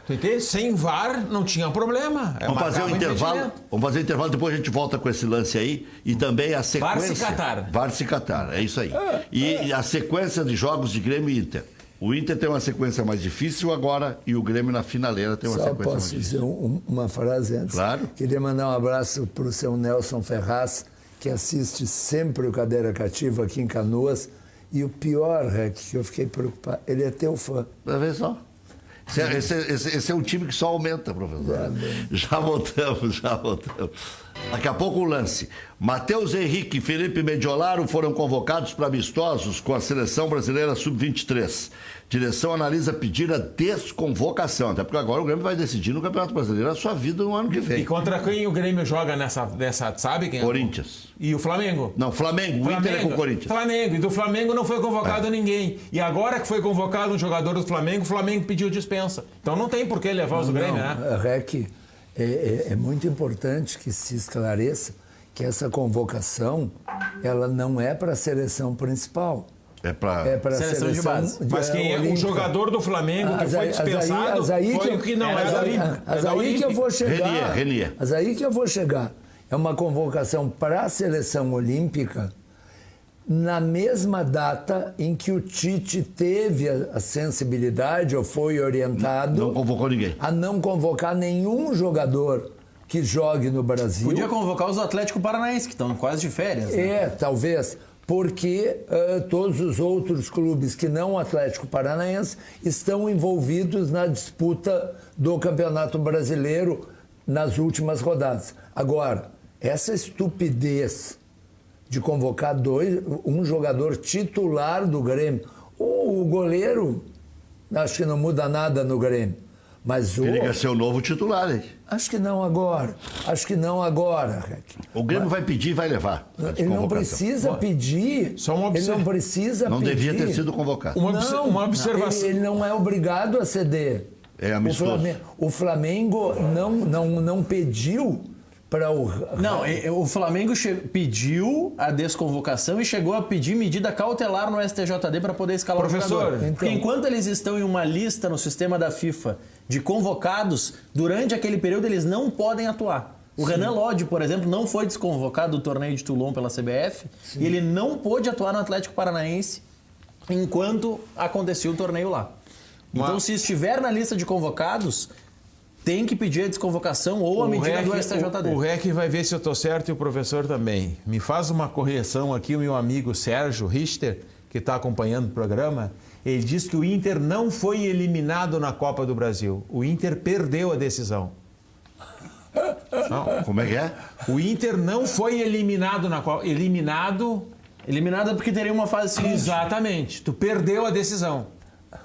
Tu entende? Sem VAR não tinha problema. Vamos fazer um marcava intervalo. impedimento. Vamos fazer um intervalo, depois a gente volta com esse lance aí. E também a sequência. VAR se catar. VAR se catar, é isso aí. E a sequência de jogos de Grêmio e Inter. O Inter tem uma sequência mais difícil agora e o Grêmio na finaleira tem uma Só sequência mais posso difícil. dizer uma frase antes. Claro. Queria mandar um abraço para o seu Nelson Ferraz, que assiste sempre o Cadeira Cativa aqui em Canoas. E o pior, Rec, que eu fiquei preocupado, ele é teu fã. Pra ver só. Esse é um time que só aumenta, professor. Já voltamos. Daqui a pouco o lance. Matheus Henrique e Felipe Mediolaro foram convocados para amistosos com a Seleção Brasileira Sub-23. Direção analisa pedir a desconvocação, até porque agora o Grêmio vai decidir no Campeonato Brasileiro a sua vida no ano que vem. E contra quem o Grêmio joga nessa sabe quem é? Corinthians. E o Flamengo? Não, Flamengo. O Inter é com o Corinthians. Flamengo. E do Flamengo não foi convocado ninguém. E agora que foi convocado um jogador do Flamengo, o Flamengo pediu dispensa. Então não tem por que levar os do Grêmio, né? Rec, é muito importante que se esclareça que essa convocação, ela não é para a seleção principal. É para a seleção de base. Mas quem é o jogador do Flamengo que foi dispensado foi o que não era olímpico. Mas aí que eu vou chegar. Renier. Mas aí que eu vou chegar. É uma convocação para a seleção olímpica na mesma data em que o Tite teve a sensibilidade ou foi orientado Não convocou ninguém. a não convocar nenhum jogador que jogue no Brasil. Podia convocar os Atlético Paranaense, que estão quase de férias. Né? Talvez, porque todos os outros clubes que não o Atlético Paranaense estão envolvidos na disputa do Campeonato Brasileiro nas últimas rodadas. Agora, essa estupidez de convocar um jogador titular do Grêmio, o goleiro, acho que não muda nada no Grêmio. Mas Ele quer ser o novo titular, hein? Acho que não agora, Rec. O Grêmio vai pedir e vai levar. Ele não precisa pedir. Só uma ele não precisa Não pedir. devia ter sido convocado. Uma observação. Ele não é obrigado a ceder. É amistoso. O Flamengo não pediu para o... Não, o Flamengo pediu a desconvocação e chegou a pedir medida cautelar no STJD para poder escalar Professor, o jogador. então... Porque enquanto eles estão em uma lista no sistema da FIFA de convocados, durante aquele período eles não podem atuar. O Renan Lodge, por exemplo, não foi desconvocado do torneio de Toulon pela CBF e ele não pôde atuar no Atlético Paranaense enquanto acontecia o torneio lá. Então, se estiver na lista de convocados, tem que pedir a desconvocação ou a medida do STJD. O REC vai ver se eu estou certo e o professor também. Me faz uma correção aqui, o meu amigo Sérgio Richter, que está acompanhando o programa. Ele diz que o Inter não foi eliminado na Copa do Brasil. O Inter perdeu a decisão. Não, como é que é? O Inter não foi eliminado na Copa. Eliminado porque teria uma fase seguinte. Exatamente. Tu perdeu a decisão.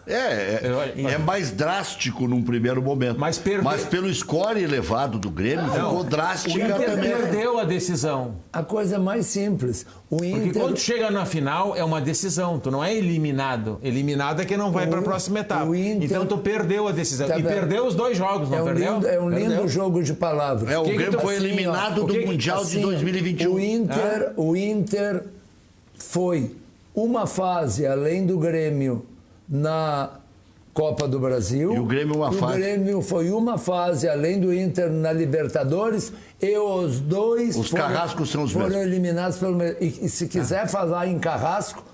É mais drástico num primeiro momento. Mas pelo score elevado do Grêmio, ficou drástico O Inter também. perdeu a decisão. A coisa mais simples. Porque quando chega na final, é uma decisão. Tu não é eliminado. Eliminado é que não vai para a próxima etapa. Então tu perdeu a decisão. E perdeu os 2 jogos, não perdeu? É um lindo jogo de palavras. O Grêmio foi eliminado do Mundial de 2021. O Inter foi uma fase além do Grêmio na Copa do Brasil. E o Grêmio uma fase. O Grêmio foi uma fase além do Inter na Libertadores e os dois carrascos são os mesmos. Foram eliminados pelo mesmo. E se quiser falar em carrasco,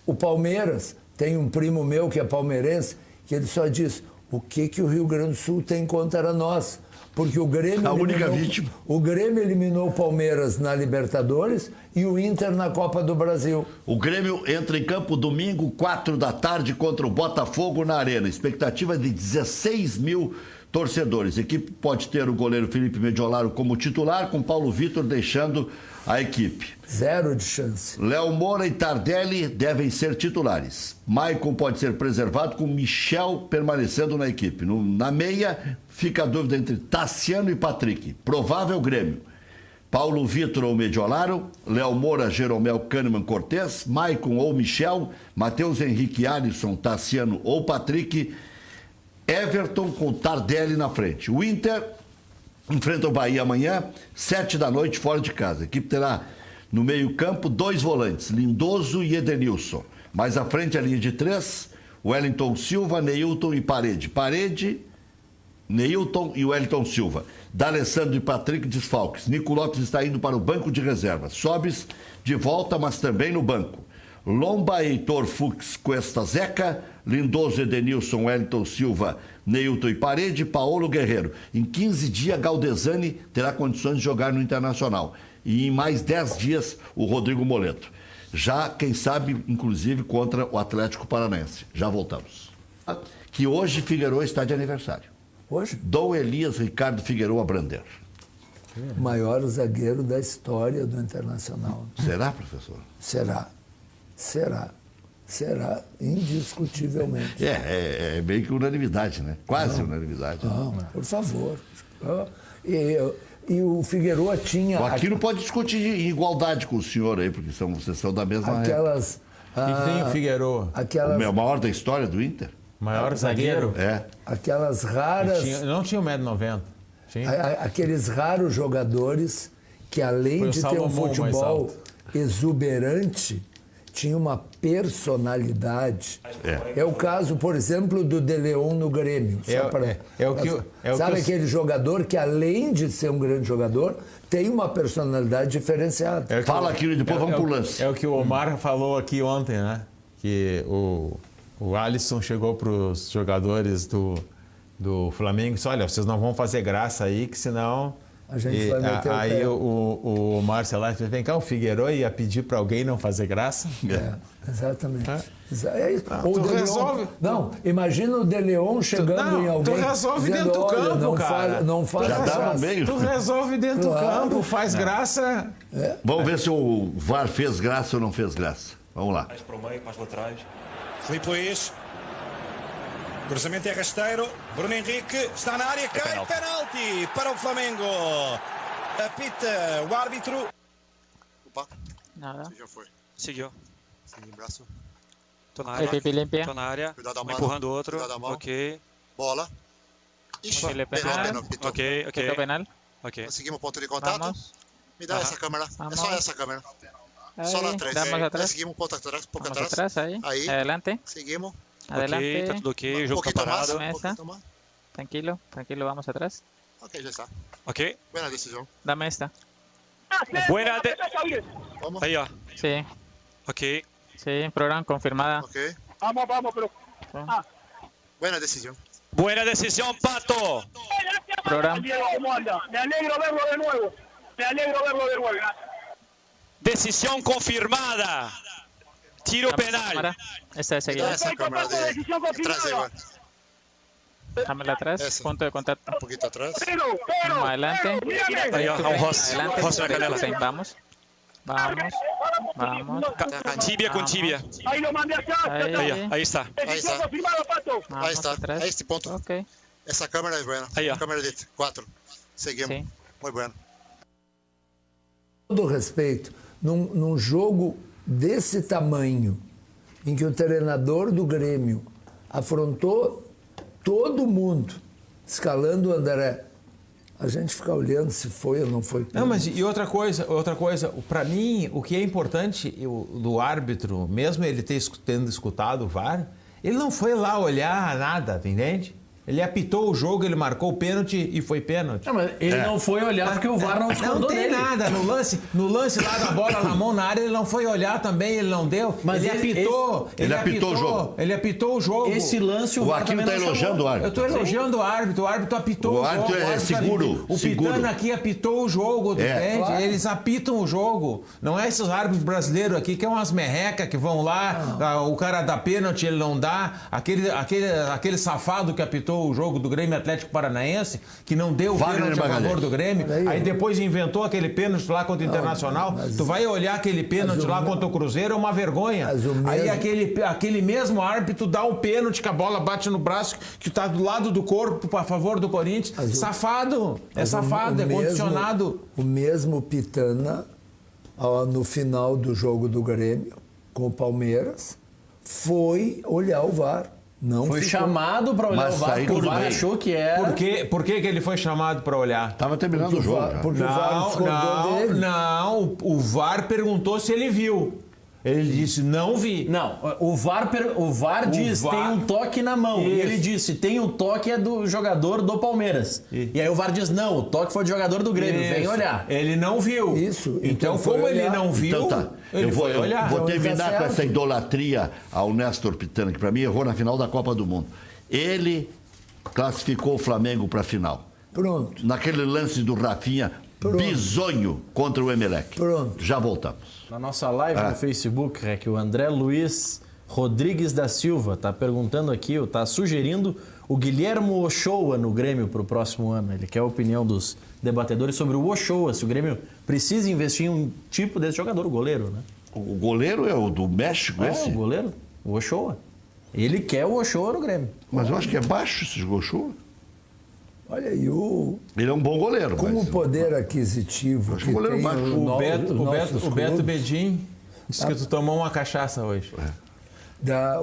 o Palmeiras, tem um primo meu que é palmeirense, que ele só diz: o que o Rio Grande do Sul tem contra nós? Porque o Grêmio o Grêmio eliminou o Palmeiras na Libertadores e o Inter na Copa do Brasil. O Grêmio entra em campo domingo, 4 da tarde, contra o Botafogo na Arena. Expectativa de 16 mil torcedores. A equipe pode ter o goleiro Felipe Mediolaro como titular, com Paulo Vitor deixando a equipe. 0 de chance. Léo Moura e Tardelli devem ser titulares. Maicon pode ser preservado, com Michel permanecendo na equipe. Na meia, fica a dúvida entre Tassiano e Patrick. Provável Grêmio. Paulo Vitor ou Mediolaro, Léo Moura, Jeromel, Kahneman, Cortez, Maicon ou Michel, Matheus Henrique, Alisson, Tassiano ou Patrick, Everton com Tardelli na frente. O Inter enfrenta o Bahia amanhã, 7 da noite, fora de casa. A equipe terá no meio-campo 2 volantes, Lindoso e Edenilson. Mais à frente, a linha de 3, Wellington Silva, Neilton e Parede, Neilton e Wellington Silva. D'Alessandro e Patrick, desfalques. Nico Lopes está indo para o banco de reservas. Sobes de volta, mas também no banco. Lomba, Heitor, Fux, Cuesta, Zeca, Lindoso, Edenilson, Wellington Silva, Neilton e Parede, Paulo Guerreiro. Em 15 dias, Galdesani terá condições de jogar no Internacional. e em mais 10 dias o Rodrigo Moleto. Já, quem sabe, inclusive, contra o Atlético Paranaense. Já voltamos. Que hoje Figueiredo está de aniversário. Hoje, Dom Elias Ricardo Figueiredo Brander. o maior zagueiro da história do Internacional. Será, professor? Será, indiscutivelmente. É meio que unanimidade, né? Quase unanimidade. Não, por favor. E o Figueiredo tinha... Bom, aqui não pode discutir em igualdade com o senhor aí, porque vocês são da mesma época. aquelas... E tem o Figueiredo, Aquelas, O maior da história do Inter? maior zagueiro. É. aquelas raras... Não tinha 1,90 m. Aqueles raros jogadores que, além Foi o de ter um Salomão mais futebol alto. exuberante, tinha uma personalidade. É o caso, por exemplo, do De Leon no Grêmio. Sabe aquele jogador que, além de ser um grande jogador, tem uma personalidade diferenciada. Fala aquilo e depois vamos pro lance. É o que o Omar falou aqui ontem, né? Que o Alisson chegou para os jogadores do Flamengo e disse, olha, vocês não vão fazer graça aí, que senão... A gente vai meter o aí pé. o Márcio lá disse, vem cá, o Figueiredo ia pedir para alguém não fazer graça? Exatamente. É isso. Ou tu o De Leon- resolve. Não, imagina o De Leon chegando em alguém. Tu resolve dizendo, dentro do "Olha, campo, não cara. Faz, não faz Já dá no graça." meio. Tu resolve dentro Claro. do campo, faz graça. Vamos ver se o VAR fez graça ou não fez graça. Vamos lá. Mais para o meio, para as laterais. Filipe Luís. Cruzamento é rasteiro. Bruno Henrique está na área. Cai. Penalti para o Flamengo. Apita o árbitro. Opa, Nada. já foi. Seguiu. Sem braço. Estou na El área. Pipi limpia. Estou na área. Cuidado da Um mão. empurrando o outro. Cuidado da mão. Ok. Bola. Ixi, Ok, pitou, penal. penal, pitou. Ok, ok. Quito penal. Ok. Conseguimos ponto de contato. Vamos. Me dá essa câmera. Vamos. É só essa câmera. Ahí. Só lá atrás. Damos atrás. Seguimos um ponto atrás, pouco Vamos atrás. atrás, ahí. Ahí. Adelante. Seguimos. Adelante. Ok, está tudo ok. O jogo está pouquinho mais. parado. Mesa. pouquinho mais. Tranquilo, vamos atrás. Ok, já está. Ok. Buena decisão. Dame esta. Buena de... Vamos. Aí, ó. Sí, Ok. sí, programa confirmada. Ok. Buena decisão. Buena decisión, Pato. Programa. ¿Cómo anda? Me alegro verlo de nuevo. Decisión confirmada. Tiro Dame esta penal. cámara. Esta de Me dá seguida. essa câmera de atrás aí, agora. Dámela atrás. Esa. Punto de contacto. Um pouquinho atrás. Vamos adelante. Aí, ó. Um rosto. Adelante. Rosto na canela. Sí, vamos. Vamos. Tíbia com tíbia. Ahí lo mandé allá. Ahí, Aí, ó. Aí está. Aí está. Confirmado, Pato. Aí Vamos está. atrás. É este ponto. Ok, Essa câmera é buena. Aí, ó. Câmera de 4. Seguimos. sí. Muito bueno. Com todo respeito, num jogo desse tamanho, em que o treinador do Grêmio afrontou todo mundo, escalando o André, a gente fica olhando se foi ou não foi. Não, mas e outra coisa, para mim, o que é importante do árbitro, mesmo ele tendo escutado o VAR, ele não foi lá olhar nada, entende? Ele apitou o jogo, ele marcou o pênalti e foi pênalti. Não, mas ele não foi olhar porque o VAR não discordou Não tem dele. nada. No lance lá da bola na mão na área, ele não foi olhar também, ele não deu. Mas ele apitou. Ele apitou o jogo. Ele apitou o jogo. Esse lance o O VAR Aquino também está não elogiando chamou. o Eu árbitro. estou elogiando o árbitro apitou O o jogo. árbitro é seguro, O seguro. Pitana aqui apitou o jogo, tu É. entende? Claro. Eles apitam o jogo. Não é esses árbitros brasileiros aqui que é umas merrecas que vão lá, o cara dá pênalti, ele não dá. Aquele safado que apitou o jogo do Grêmio Atlético Paranaense, que não deu o Wagner pênalti a favor Magalhães. do Grêmio, Olha aí, aí ó. depois inventou aquele pênalti lá contra o Internacional. mas- Tu vai olhar aquele pênalti mas o lá me- contra o Cruzeiro, é uma vergonha. Mas o Aí mesmo- aquele mesmo árbitro dá um pênalti que a bola bate no braço, que tá do lado do corpo a favor do Corinthians. Mas o- Safado! É Mas safado, é mesmo- condicionado. O mesmo Pitana, no final do jogo do Grêmio, com o Palmeiras, foi olhar o VAR. Não Foi ficou- chamado pra olhar Mas o VAR, saiu porque o tudo VAR bem. achou que era. Por que ele foi chamado para olhar? Tava terminando o jogo. já. Porque o VAR discordou dele. Não. O VAR perguntou se ele viu. Ele disse, não vi. Não, o VAR diz, VAR tem um toque na mão. E Isso. ele disse, tem um toque é do jogador do Palmeiras. E aí o VAR diz, não, o toque foi do jogador do Grêmio, vem Isso. olhar. Ele não viu. Isso, Então, então foi como ele olhar. não viu, Então tá. ele Eu vou foi olhar. vou Então ele tá terminar com certo. essa idolatria ao Néstor Pitana, que para mim errou na final da Copa do Mundo. Ele classificou o Flamengo para a final. Pronto. Naquele lance do Rafinha, bizonho contra o Emelec. Pronto. Já voltamos. Na nossa live no Facebook, que o André Luiz Rodrigues da Silva está perguntando aqui, está sugerindo o Guilhermo Ochoa no Grêmio para o próximo ano. Ele quer a opinião dos debatedores sobre o Ochoa, se o Grêmio precisa investir em um tipo desse jogador, o goleiro, né? O goleiro é o do México, esse? O goleiro, o Ochoa. Ele quer o Ochoa no Grêmio. Mas eu acho que é baixo esse Ochoa. Olha aí, Ele é um bom goleiro. com mas o poder aquisitivo acho que que o goleiro tem baixo. O Beto clubes, Bedin disse que tu tomou uma cachaça hoje.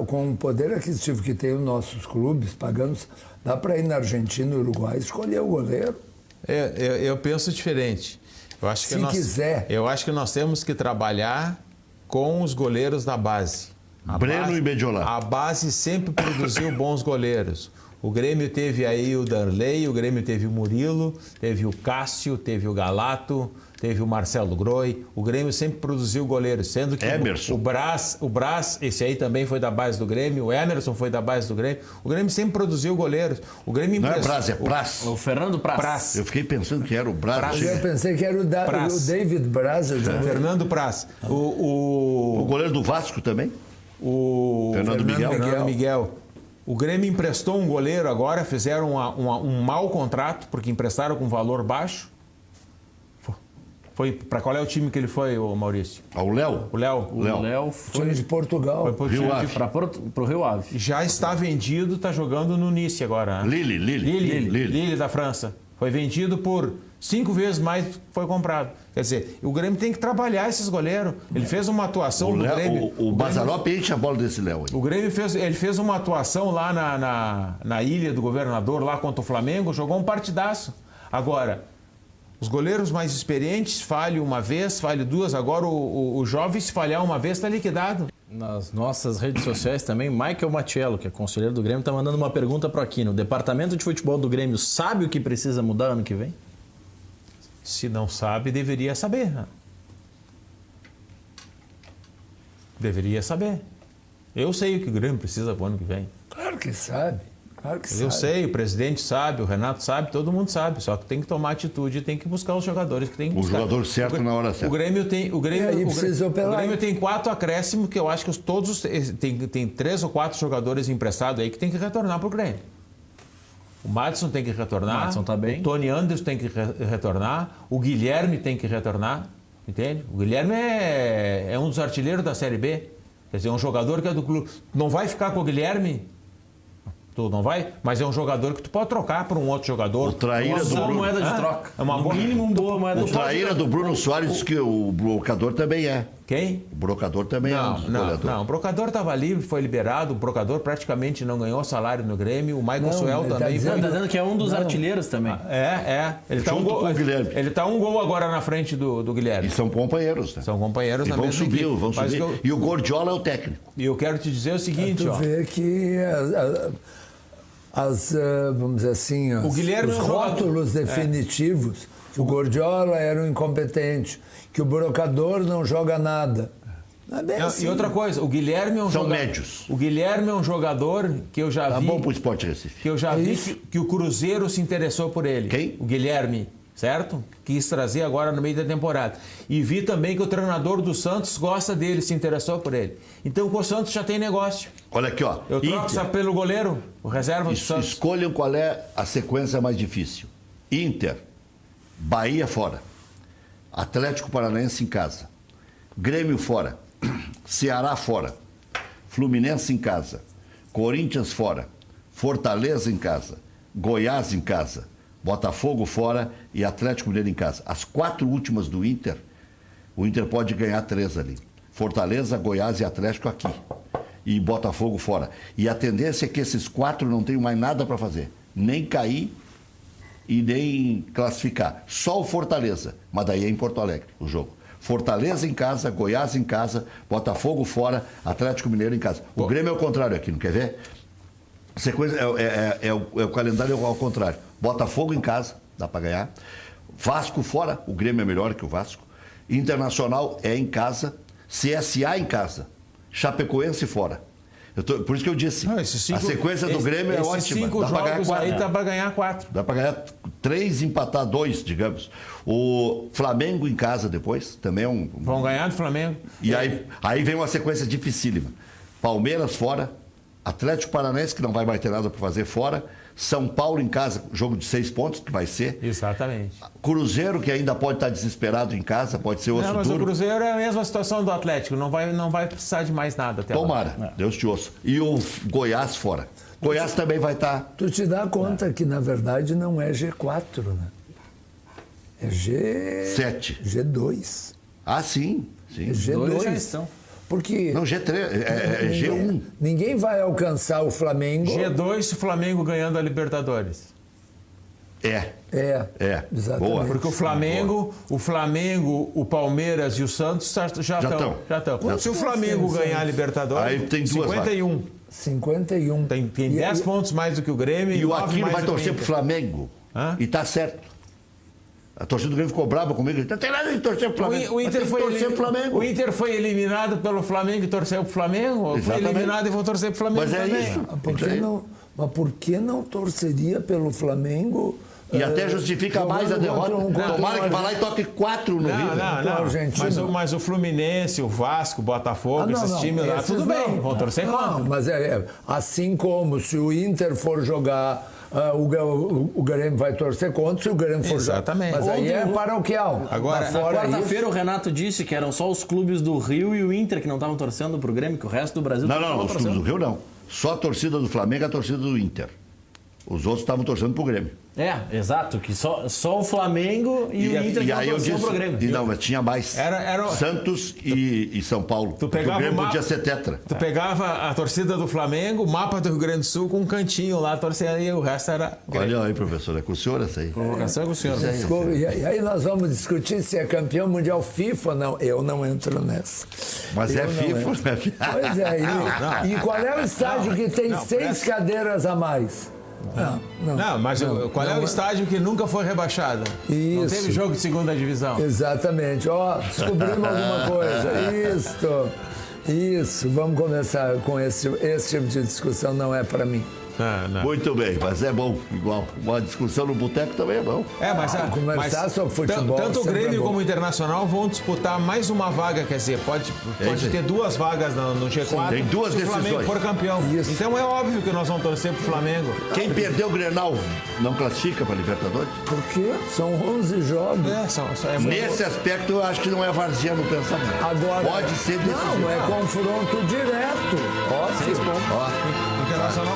com o poder aquisitivo que tem os nossos clubes, pagando, dá para ir na Argentina e Uruguai escolher o goleiro. Eu penso diferente. Eu acho que Se quiser. Eu acho que nós temos que trabalhar com os goleiros da base. Breno e Mediolan. A base sempre produziu bons goleiros. O Grêmio teve aí o Darley, o Grêmio teve o Murilo, teve o Cássio, teve o Galato, teve o Marcelo Groi. O Grêmio sempre produziu goleiros, sendo que Emerson. o Brás, esse aí também foi da base do Grêmio, o Emerson foi da base do Grêmio. O Grêmio sempre produziu goleiros. O Grêmio Não é emprestou- Braz, é Praz. O Fernando Praz. Eu fiquei pensando que era o Braz. Eu pensei que era o Praz. David Braz. Fernando Praz. O goleiro do Vasco também. O Fernando Miguel. Fernando Miguel. O Grêmio emprestou um goleiro agora, fizeram um mau contrato, porque emprestaram com valor baixo. Foi para qual é o time que ele foi, o Maurício? O Léo. O Léo. O Léo foi Time de Portugal. Foi pro Rio time de- Ave. para o Rio Ave. Já está vendido, está jogando no Nice agora. Né? Lille da França. Foi vendido por 5 vezes mais do que foi comprado. Quer dizer, o Grêmio tem que trabalhar esses goleiros. Ele fez uma atuação no Grêmio. O Bazarop enche a bola desse Léo aí. O Grêmio fez uma atuação lá na Ilha do Governador, lá contra o Flamengo, jogou um partidaço. Agora, os goleiros mais experientes falham uma vez, falham duas. Agora o jovem, se falhar uma vez, está liquidado. Nas nossas redes sociais também, Michael Matiello, que é conselheiro do Grêmio, está mandando uma pergunta para aqui. O departamento de futebol do Grêmio sabe o que precisa mudar ano que vem? Se não sabe, deveria saber. Né? Deveria saber. Eu sei o que o Grêmio precisa para o ano que vem. Claro que sabe. Claro que Eu sabe. sei, o presidente sabe, o Renato sabe, todo mundo sabe. Só que tem que tomar atitude, tem que buscar os jogadores que tem que O buscar. jogador certo na hora certa. O Grêmio E aí precisa operar. o Grêmio tem 4 acréscimos que eu acho que todos tem 3 ou 4 jogadores emprestados aí que tem que retornar para o Grêmio. O Madison tem que retornar. O Madison tá bem. O Tony Anderson tem que retornar. O Guilherme tem que retornar. Entende? O Guilherme é um dos artilheiros da Série B. Quer dizer, é um jogador que é do clube. Não vai ficar com o Guilherme? Tu não vai? Mas é um jogador que tu pode trocar por um outro jogador. O traíra Uma do boa Bruno. moeda de troca. É uma boa. No mínimo, uma boa moeda O de troca. traíra do Bruno Soares disse que o brocador também é. Quem? O brocador também é um goleador. Não, o Brocador estava livre, foi liberado, o Brocador praticamente não ganhou salário no Grêmio, o Michael Não, Suel ele tá também dizendo- foi. Está dizendo que é um dos artilheiros também. Ele está Junto com o Guilherme. Ele tá um gol agora na frente do Guilherme. E são companheiros, né? São companheiros E na vão mesma subir, equipe. vão Mas subir. E o Gordiola é o técnico. E eu quero te dizer o seguinte, Tu ó. vê que vamos dizer assim, O Guilherme os é um jogador- rótulos definitivos, que o Gordiola era um incompetente, que o Brocador não joga nada. Não é bem assim. E outra coisa, o Guilherme é um São jogador. médios. O Guilherme é um jogador que eu já Tá vi. bom pro Sport Recife. Que eu já vi isso. que o Cruzeiro se interessou por ele. Quem? O Guilherme, certo? Quis trazer agora no meio da temporada. E vi também que o treinador do Santos gosta dele, se interessou por ele. Então o Santos já tem negócio. Olha aqui, ó. Eu troco Inter. só pelo goleiro, o reserva do Santos. Escolham qual é a sequência mais difícil. Inter, Bahia fora. Atlético Paranaense em casa. Grêmio fora. Ceará fora. Fluminense em casa. Corinthians fora. Fortaleza em casa. Goiás em casa. Botafogo fora e Atlético Mineiro em casa. As 4 últimas do Inter, o Inter pode ganhar 3 ali. Fortaleza, Goiás e Atlético aqui. E Botafogo fora. E a tendência é que esses 4 não tenham mais nada para fazer. Nem cair e nem classificar. Só o Fortaleza. Mas daí é em Porto Alegre o jogo. Fortaleza em casa, Goiás em casa, Botafogo fora, Atlético Mineiro em casa. O Grêmio é o contrário aqui, não quer ver? A sequência é o calendário ao contrário. Botafogo em casa, dá para ganhar. Vasco fora, o Grêmio é melhor que o Vasco. Internacional é em casa. CSA em casa. Chapecoense fora. Por isso que eu disse, Não, a sequência do Grêmio é ótima. Esses 5 Dá pra ganhar jogos 4. aí dá para ganhar 4. Dá para ganhar 3 e empatar 2, digamos. O Flamengo em casa depois, também é um... Vão ganhar do Flamengo. E aí vem uma sequência dificílima. Palmeiras fora, Atlético Paranaense, que não vai mais ter nada para fazer fora, São Paulo em casa, jogo de 6 pontos, que vai ser. Exatamente. Cruzeiro, que ainda pode estar desesperado em casa, pode ser osso Não, mas duro. o Cruzeiro é a mesma situação do Atlético, não vai precisar de mais nada até lá. Tomara, Deus te ouça. E o Goiás fora. Goiás também vai estar... Tu te dá conta que, na verdade, não é G4, né? É 7. G2. Ah, sim. É G2. já estão. Porque Não, G3, é G1. ninguém vai alcançar o Flamengo. G2 se o Flamengo ganhando a Libertadores. É, Exatamente. boa. Porque o Flamengo, o Palmeiras e o Santos já estão. Se o Flamengo ganhar a Libertadores, Aí tem 2 51. 51. Tem 10 pontos mais do que o Grêmio E o 9 Aquino mais vai do que o torcer pro Inter. Flamengo. Hã? E tá certo. A torcida do Grêmio ficou brava comigo. Não tem nada de torcer pro Flamengo. O Inter, Mas tem que torcer pro Flamengo. o Inter foi eliminado pelo Flamengo e torceu pro Flamengo? Ou foi Exatamente. eliminado e vou torcer pro Flamengo Mas é também? isso. Mas por que não torceria pelo Flamengo? E até justifica mais a derrota. Tomara que vá lá e toque 4 no River. Não. Mas o Fluminense, o Vasco, o Botafogo, esses times lá, tudo bem, vão torcer contra. Não, mas assim como se o Inter for jogar, o Grêmio vai torcer contra, se o Grêmio for Exatamente. jogar. Mas aí é paroquial. Agora, Mas Na fora quarta-feira isso, o Renato disse que eram só os clubes do Rio e o Inter que não estavam torcendo pro Grêmio, que o resto do Brasil Não, estava os clubes do Rio não. Só a torcida do Flamengo e a torcida do Inter. Os outros estavam torcendo pro Grêmio. Exato, que só o Flamengo e o Inter que não torciam pro Grêmio. E não, mas tinha mais. Era- Santos e São Paulo. Tu Porque pegava o Grêmio o mapa- podia ser tetra. Tu pegava a torcida do Flamengo, o mapa do Rio Grande do Sul com um cantinho lá, torcendo e o resto era Grêmio. Olha aí, professor, é com o senhor essa aí. Provocação com o senhor. desculpa, e aí nós vamos discutir se é campeão mundial FIFA ou não. Eu não entro nessa. Mas Eu é não FIFA, entro. né? Pois é. E qual é o estádio que tem 6 presta- cadeiras a mais? Não, mas qual é o estádio que nunca foi rebaixado? Não Isso. teve jogo de segunda divisão. Exatamente. Descobrimos alguma coisa. Isso. Vamos começar com esse tipo de discussão, não é para mim. Não. Muito bem, mas é bom, igual. Uma discussão no boteco também é bom. Conversar sobre futebol tanto o sempre Grêmio é bom. como o Internacional vão disputar mais uma vaga, quer dizer, pode isso aí. ter 2 vagas no G4. Tem 2 se o Flamengo decisões. for campeão. Isso. Então é óbvio que nós vamos torcer pro Flamengo. Quem perdeu o Grenal não classifica para Libertadores? Por quê? São 11 jogos. Nesse aspecto, eu acho que não é varzia no pensamento. Agora, Pode ser decisivo. Não, é confronto direto. Óbvio. Internacional.